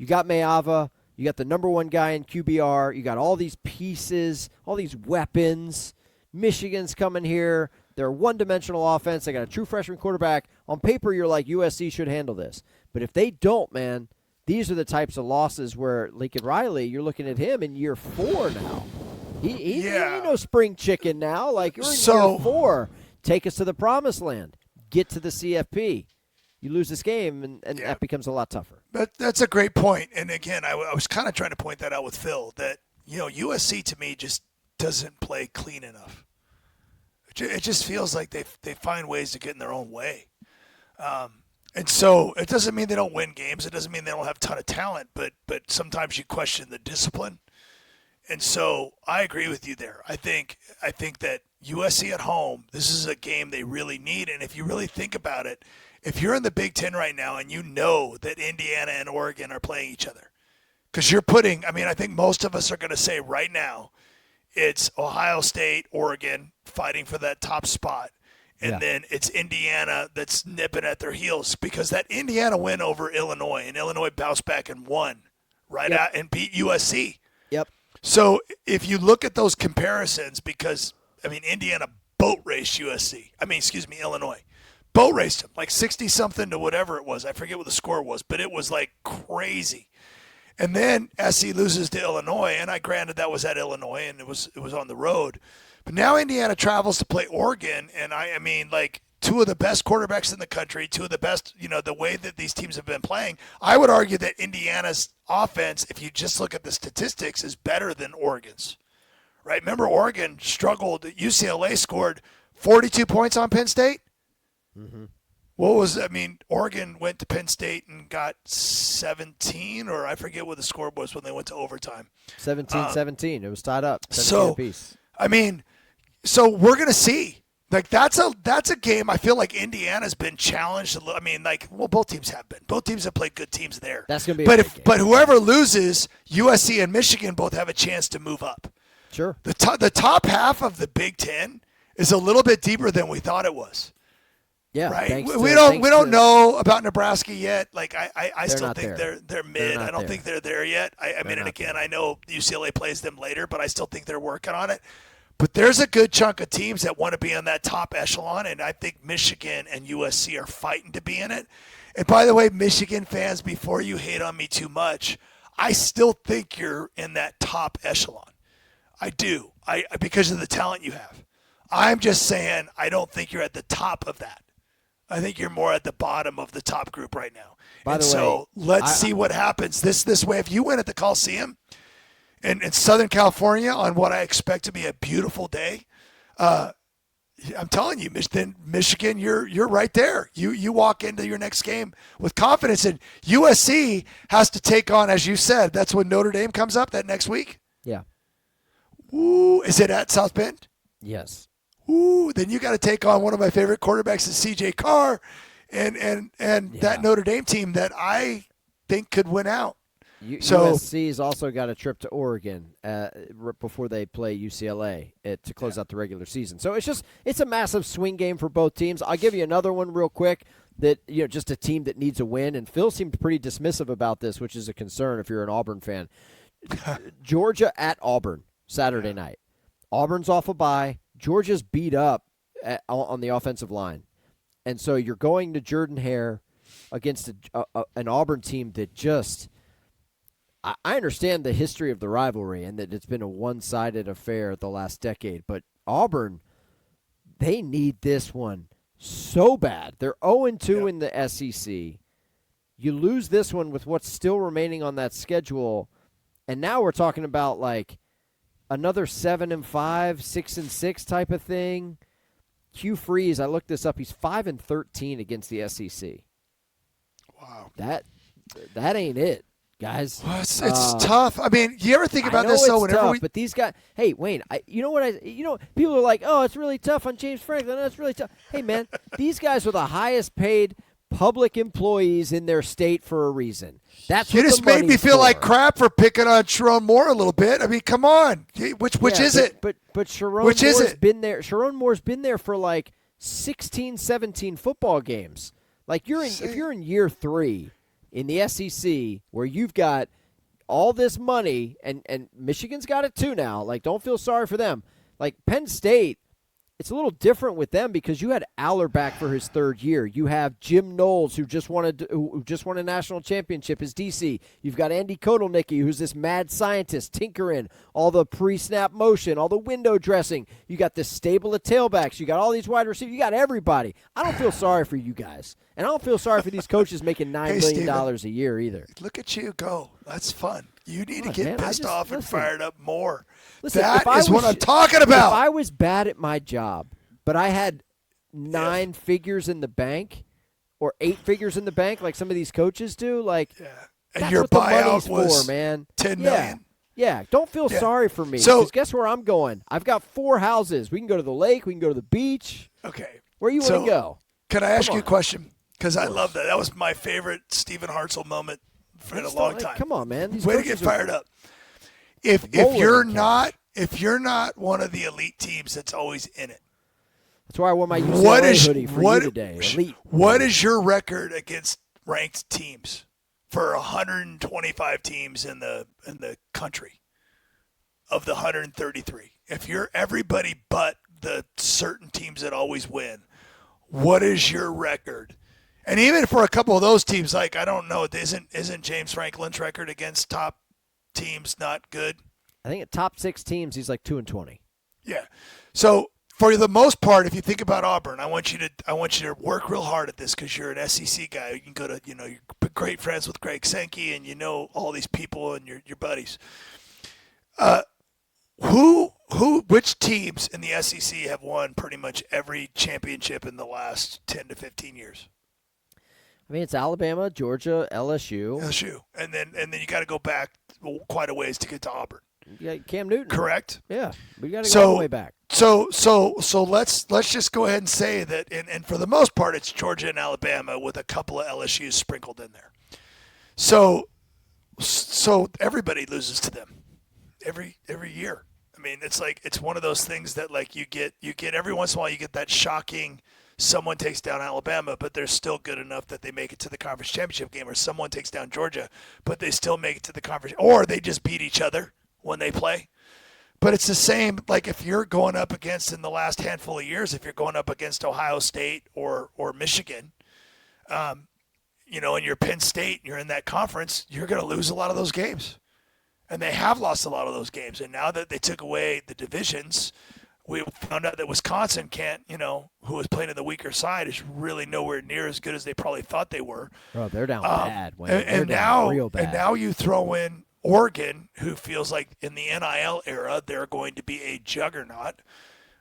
got Mayava, you got the number one guy in QBR, you got all these pieces, all these weapons. Michigan's coming here. They're a one-dimensional offense. They got a true freshman quarterback. On paper, you're like, USC should handle this. But if they don't, man, these are the types of losses where Lincoln Riley, you're looking at him in year 4 now. He ain't no spring chicken now. Like, you're in year 4. Take us to the promised land. Get to the CFP. You lose this game, and that becomes a lot tougher. That's a great point. And again, I was kind of trying to point that out with Phil, that, USC to me just doesn't play clean enough. It just feels like they find ways to get in their own way. And so it doesn't mean they don't win games. It doesn't mean they don't have a ton of talent, but sometimes you question the discipline. And so I agree with you there. I think that USC at home, this is a game they really need. And if you really think about it, if you're in the Big Ten right now and you know that Indiana and Oregon are playing each other, because I think most of us are going to say right now it's Ohio State, Oregon fighting for that top spot. And then it's Indiana that's nipping at their heels, because that Indiana win over Illinois, and Illinois bounced back and won out and beat USC. Yep. So if you look at those comparisons, because, Indiana boat raced Illinois. Boat raced them, like 60-something to whatever it was. I forget what the score was, but it was like crazy. And then SC loses to Illinois, and granted that was at Illinois, and it was on the road. But now Indiana travels to play Oregon, and two of the best quarterbacks in the country, two of the best, the way that these teams have been playing. I would argue that Indiana's offense, if you just look at the statistics, is better than Oregon's. Right? Remember, Oregon struggled. UCLA scored 42 points on Penn State. Mm-hmm. Oregon went to Penn State and got 17, or I forget what the score was when they went to overtime. 17-17. It was tied up. So we're going to see. Like, that's a game I feel like Indiana's been challenged. Both teams have been. Both teams have played good teams there. That's going to be but whoever loses, USC and Michigan both have a chance to move up. Sure. The top half of the Big Ten is a little bit deeper than we thought it was. Yeah, right. We don't know about Nebraska yet. Like I still think they're mid. I don't think they're there yet. I mean, and again, I know UCLA plays them later, but I still think they're working on it. But there's a good chunk of teams that want to be on that top echelon, and I think Michigan and USC are fighting to be in it. And by the way, Michigan fans, before you hate on me too much, I still think you're in that top echelon. I do. Because of the talent you have. I'm just saying I don't think you're at the top of that. I think you're more at the bottom of the top group right now. So let's see what happens this way. If you win at the Coliseum in Southern California on what I expect to be a beautiful day, I'm telling you, Michigan, you're right there. You walk into your next game with confidence, and USC has to take on, as you said, that's when Notre Dame comes up that next week. Yeah. Ooh, is it at South Bend? Yes. Ooh, then you got to take on one of my favorite quarterbacks, is C.J. Carr, and that Notre Dame team that I think could win out. USC's also got a trip to Oregon before they play UCLA to close out the regular season. So it's a massive swing game for both teams. I'll give you another one real quick that just a team that needs a win. And Phil seemed pretty dismissive about this, which is a concern if you're an Auburn fan. Georgia at Auburn Saturday night. Auburn's off a bye. Georgia's beat up on the offensive line. And so you're going to Jordan-Hare against an Auburn team that just – I understand the history of the rivalry and that it's been a one-sided affair the last decade. But Auburn, they need this one so bad. They're 0-2 in the SEC. You lose this one with what's still remaining on that schedule. And now we're talking about like another 7-5, 6-6 type of thing. Hugh Freeze, I looked this up. He's 5-13 against the SEC. Wow, that ain't it, guys. Well, it's tough. I mean, you ever think about this though? Whenever tough, but these guys. Hey, Wayne, people are like, oh, it's really tough on James Franklin. That's really tough. Hey, man, these guys are the highest paid public employees in their state for a reason. That's you just made me feel like crap for picking on Sharon Moore a little bit. I mean, come on, which is it? But Sharon Moore's been there. Sharon Moore's been there for like 16, 17 football games. Like if you're in year 3 in the SEC where you've got all this money and Michigan's got it too now. Like, don't feel sorry for them. Like Penn State. It's a little different with them because you had Aller back for his 3rd year. You have Jim Knowles, who just won a national championship as DC. You've got Andy Kotelnicki, who's this mad scientist tinkering all the pre-snap motion, all the window dressing. You got this stable of tailbacks. You got all these wide receivers. You got everybody. I don't feel sorry for you guys. And I don't feel sorry for these coaches making $9 million a year either. Look at you go. That's fun. You need to get pissed off and fired up more. Listen, that is what I'm talking about. If I was bad at my job, but I had 9 figures in the bank or 8 figures in the bank like some of these coaches do, like and that's your what the buyout money's was for, man. $10 million. Yeah, don't feel sorry for me. So, because guess where I'm going? I've got 4 houses. We can go to the lake. We can go to the beach. Okay. Where you want to go? Can I ask you a question? Because I love that. That was my favorite Stephen Hartzell moment in a long time. Come on, man. Way to get fired up. If you're not one of the elite teams that's always in it. That's why I wore my UCLA hoodie for you today. Elite. What is your record against ranked teams for 125 teams in the country of the 133? If you're everybody but the certain teams that always win, what is your record? And even for a couple of those teams, like I don't know, isn't James Franklin's record against top teams not good? I think at top 6 teams, he's like 2-20. Yeah. So for the most part, if you think about Auburn, I want you to work real hard at this because you're an SEC guy. You can go to you're great friends with Greg Sankey and you know all these people and your buddies. Which teams in the SEC have won pretty much every championship in the last 10 to 15 years? I mean, it's Alabama, Georgia, LSU. And then you got to go back quite a ways to get to Auburn. Yeah, Cam Newton. Correct. Yeah, we got to go all the way back. So let's just go ahead and say that, and for the most part, it's Georgia and Alabama with a couple of LSUs sprinkled in there. So everybody loses to them every year. I mean, it's one of those things that like you get every once in a while you get that shocking someone takes down Alabama, but they're still good enough that they make it to the conference championship game, or someone takes down Georgia, but they still make it to the conference, or they just beat each other when they play. But it's the same, like if you're going up against, in the last handful of years, if you're going up against Ohio State or Michigan, you know, and you're Penn State, and you're in that conference, you're going to lose a lot of those games. And they have lost a lot of those games. And now that they took away the divisions, we found out that Wisconsin can't, you know, who was playing in the weaker side, is really nowhere near as good as they probably thought they were. Oh, they're down bad. And now, real bad. And now you throw in Oregon, who feels like in the NIL era they're going to be a juggernaut.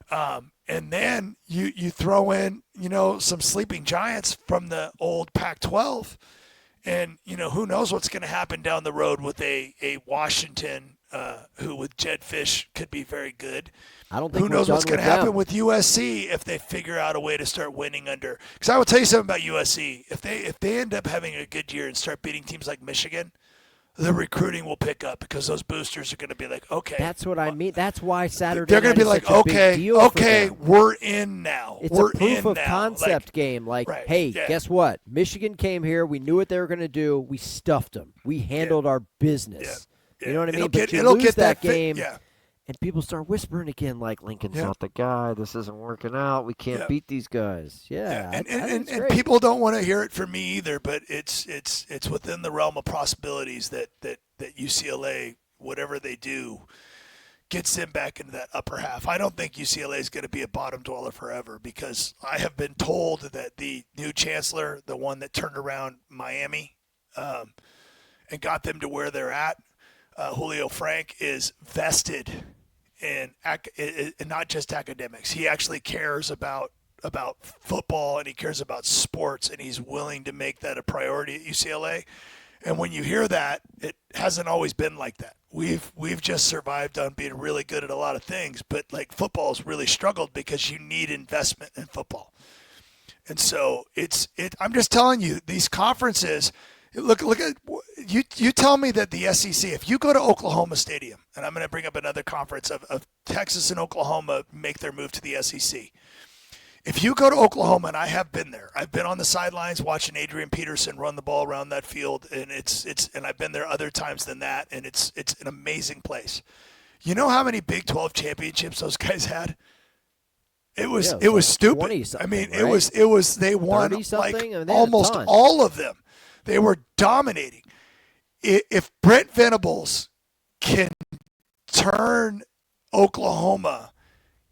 And then you throw in, you know, some sleeping giants from the old Pac-12. And, you know, who knows what's going to happen down the road with a Washington, who with Jed Fish could be very good. I don't think who knows what's going to happen with USC if they figure out a way to start winning under. Because I will tell you something about USC. If they end up having a good year and start beating teams like Michigan, the recruiting will pick up, because those boosters are going to be like, okay. That's what I mean. That's why Saturday they're going to be night is like, such a big deal okay, for them. we're in now. It's we're a proof in of now. concept game. Like, right, hey, yeah. guess what? Michigan came here. We knew what they were going to do. We stuffed them. We handled our business. Yeah. You know what I mean? It'll But you it'll lose get that fit- game, yeah. and people start whispering again, like, Lincoln's not the guy. This isn't working out. We can't beat these guys. Yeah. And people don't want to hear it from me either, but it's within the realm of possibilities that UCLA, whatever they do, gets them back into that upper half. I don't think UCLA is going to be a bottom dweller forever, because I have been told that the new chancellor, the one that turned around Miami and got them to where they're at, Julio Frank, is vested in not just academics. He actually cares about football, and he cares about sports, and he's willing to make that a priority at UCLA. And when you hear that, it hasn't always been like that. We've just survived on being really good at a lot of things, but like football's really struggled because you need investment in football. And so I'm just telling you, these conferences, look at you tell me that the SEC, if you go to Oklahoma Stadium, and I'm going to bring up another conference of Texas and Oklahoma make their move to the SEC. If you go to Oklahoma, and I have been there, I've been on the sidelines watching Adrian Peterson run the ball around that field, and and I've been there other times than that, and it's an amazing place. You know how many Big 12 championships those guys had? It was stupid. I mean, right? it was they won like almost all of them. They were dominating. If Brent Venables can turn Oklahoma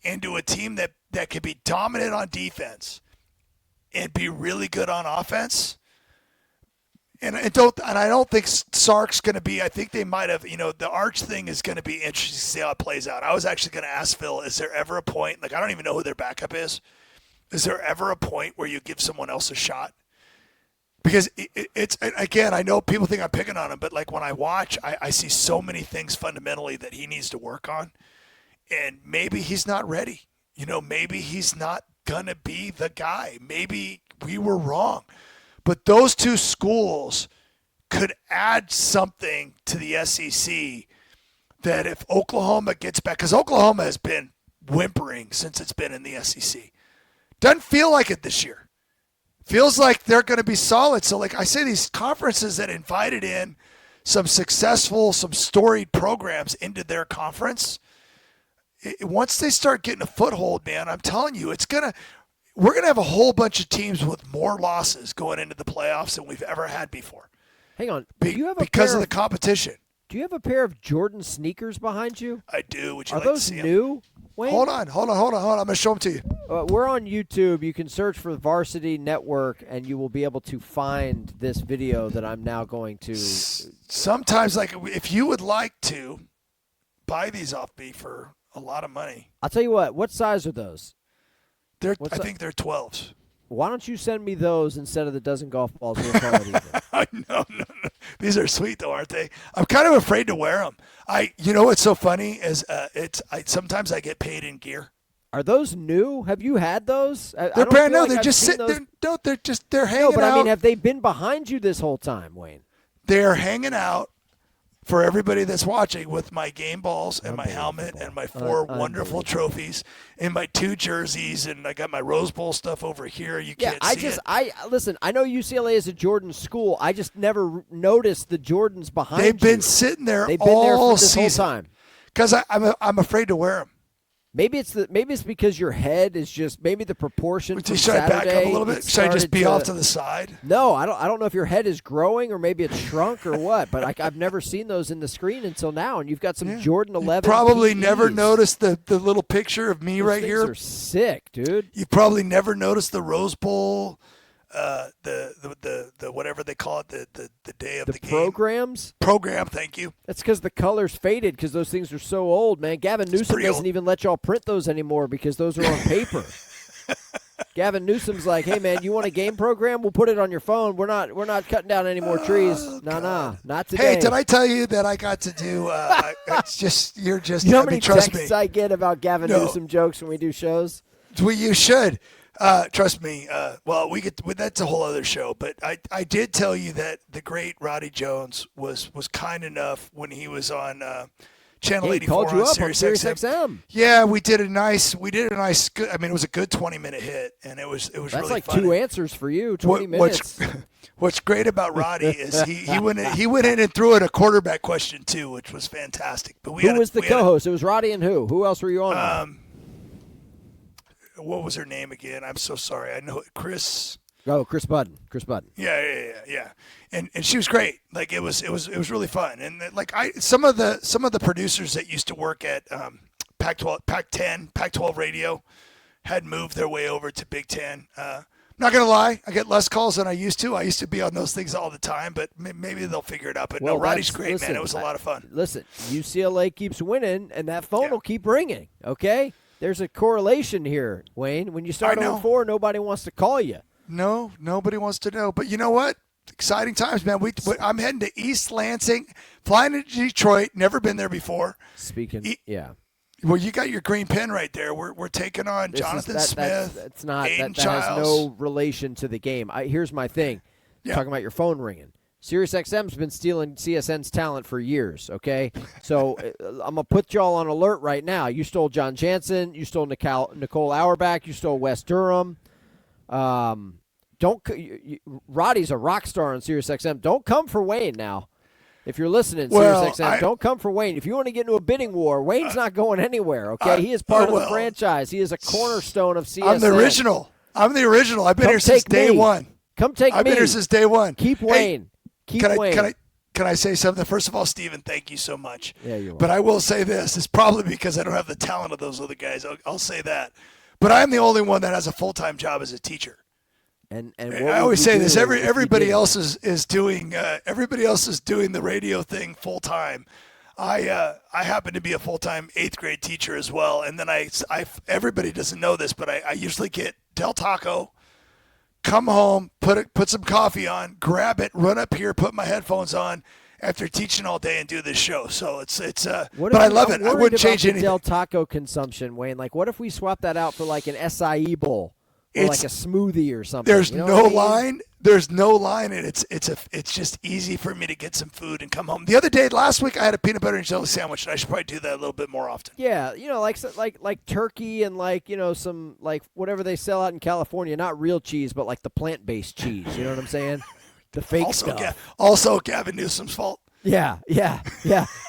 into a team that can be dominant on defense and be really good on offense, and I don't think Sark's going to be. I think they might have. You know, the Arch thing is going to be interesting to see how it plays out. I was actually going to ask Phil, is there ever a point? Like, I don't even know who their backup is. Is there ever a point where you give someone else a shot? Because it's again, I know people think I'm picking on him, but like when I watch, I see so many things fundamentally that he needs to work on, and maybe he's not ready. You know, maybe he's not going to be the guy. Maybe we were wrong. But those two schools could add something to the SEC that if Oklahoma gets back, because Oklahoma has been whimpering since it's been in the SEC. Doesn't feel like it this year. Feels like they're going to be solid. So, like I say, these conferences that invited in some successful, some storied programs into their conference, once they start getting a foothold, man, I'm telling you, we're going to have a whole bunch of teams with more losses going into the playoffs than we've ever had before. Hang on. Because of the competition. Do you have a pair of Jordan sneakers behind you? I do. Would you Are like to those see new? them? Wayne? Hold on. I'm going to show them to you. We're on YouTube. You can search for Varsity Network, and you will be able to find this video that I'm now going to. Sometimes, like, if you would like to buy these off me for a lot of money. I'll tell you what size are those? I think they're 12s. Why don't you send me those instead of the dozen golf balls we'll call it either? No. These are sweet though, aren't they? I'm kind of afraid to wear them. You know what's so funny is sometimes I get paid in gear. Are those new? Have you had those? They're brand new. They're just sitting. They're hanging out. No, but I mean, have they been behind you this whole time, Wayne? They're hanging out for everybody that's watching with my game balls and my helmet and my 4 wonderful trophies and my 2 jerseys, and I got my Rose Bowl stuff over here. You can't see it. Listen, I know UCLA is a Jordan school. I just never noticed the Jordans behind They've been sitting there They've been there for all this whole season. time. Because I'm afraid to wear them. Maybe it's because your head is just maybe the proportion. Should I back up a little bit? Should I just be off to the side? No, I don't know if your head is growing or maybe it's shrunk or what. But I've never seen those in the screen until now, and you've got some Jordan 11. You probably PEs. never noticed the little picture of me those right things here. Are sick, dude. You probably never noticed the Rose Bowl. The whatever they call it, the day of the game. Program, thank you. That's because the colors faded because those things are so old, man. Gavin Newsom doesn't even let y'all print those anymore because those are on paper. Gavin Newsom's like, hey man, you want a game program? We'll put it on your phone. We're not cutting down any more trees. Nah, not today. Hey, did I tell you that I got to do? It's just you're just. You know how many trust texts me. I get about Gavin Newsom jokes when we do shows? Well, you should. Trust me. Well, that's a whole other show. But I did tell you that the great Roddy Jones was kind enough when he was on Channel 84 called you on up Sirius on Sirius XM. XM. Yeah, we did a nice good. I mean, it was a good 20-minute hit, and it was That's really like funny. 2 answers for you, 20 minutes. What's great about Roddy is he went in and threw in a quarterback question too, which was fantastic. But who was the co-host? It was Roddy and who? Who else were you on? With? What was her name again? I'm so sorry. I know it. Chris. Oh, Chris Budden. Yeah. And she was great. Like it was really fun. And like some of the producers that used to work at Pac-12 radio had moved their way over to Big Ten. Not gonna lie, I get less calls than I used to. I used to be on those things all the time, but maybe they'll figure it out. But no, Roddy's great, man. It was a lot of fun. Listen, UCLA keeps winning, and that phone will keep ringing. Okay. There's a correlation here, Wayne. When you start 0-4, nobody wants to call you. No, nobody wants to know. But you know what? Exciting times, man. I'm heading to East Lansing, flying to Detroit. Never been there before. Well, you got your green pen right there. We're taking on Jonathan Smith. That has no relation to the game. Here's my thing. Talking about your phone ringing. SiriusXM's been stealing CSN's talent for years, okay? So I'm going to put y'all on alert right now. You stole John Jansen. You stole Nicole Auerbach. You stole Wes Durham. Roddy's a rock star on SiriusXM. Don't come for Wayne now. If you're listening, SiriusXM, don't come for Wayne. If you want to get into a bidding war, Wayne's not going anywhere, okay? He is part of the franchise. He is a cornerstone of CSN. I'm the original. I've been here since day one. Come take me. I've been here since day one. Keep Wayne. Can I say something? First of all, Steven, thank you so much. Yeah, you are. But I will say this. It's probably because I don't have the talent of those other guys. I'll say that. But I'm the only one that has a full-time job as a teacher. And I always say this. Everybody else is doing the radio thing full-time. I happen to be a full-time 8th grade teacher as well. And then everybody doesn't know this, but I usually get Del Taco, come home, put some coffee on, grab it, run up here, put my headphones on after teaching all day and do this show. So but I love it. I wouldn't change anything. Del Taco consumption, Wayne. Like, what if we swap that out for like an acai bowl or like a smoothie or something? There's no line. There's no line, and it's just easy for me to get some food and come home. The other day, last week, I had a peanut butter and jelly sandwich, and I should probably do that a little bit more often. Yeah, like turkey and some whatever they sell out in California, not real cheese, but like the plant-based cheese. You know what I'm saying? The fake stuff. Also, Gavin Newsom's fault. Yeah.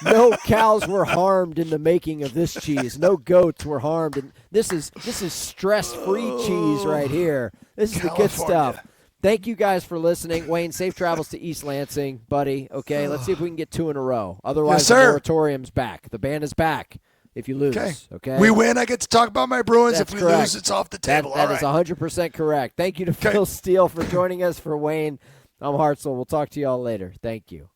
No cows were harmed in the making of this cheese. No goats were harmed, and this is stress-free cheese right here. This is the good stuff. Thank you guys for listening. Wayne, safe travels to East Lansing, buddy. Okay, let's see if we can get 2 in a row. Otherwise, the moratorium's back. The ban is back if you lose. Okay. We win, I get to talk about my Bruins. That's if we lose, it's off the table. That is 100% correct. Thank you to Phil Steele for joining us. For Wayne, I'm Hartzell. We'll talk to you all later. Thank you.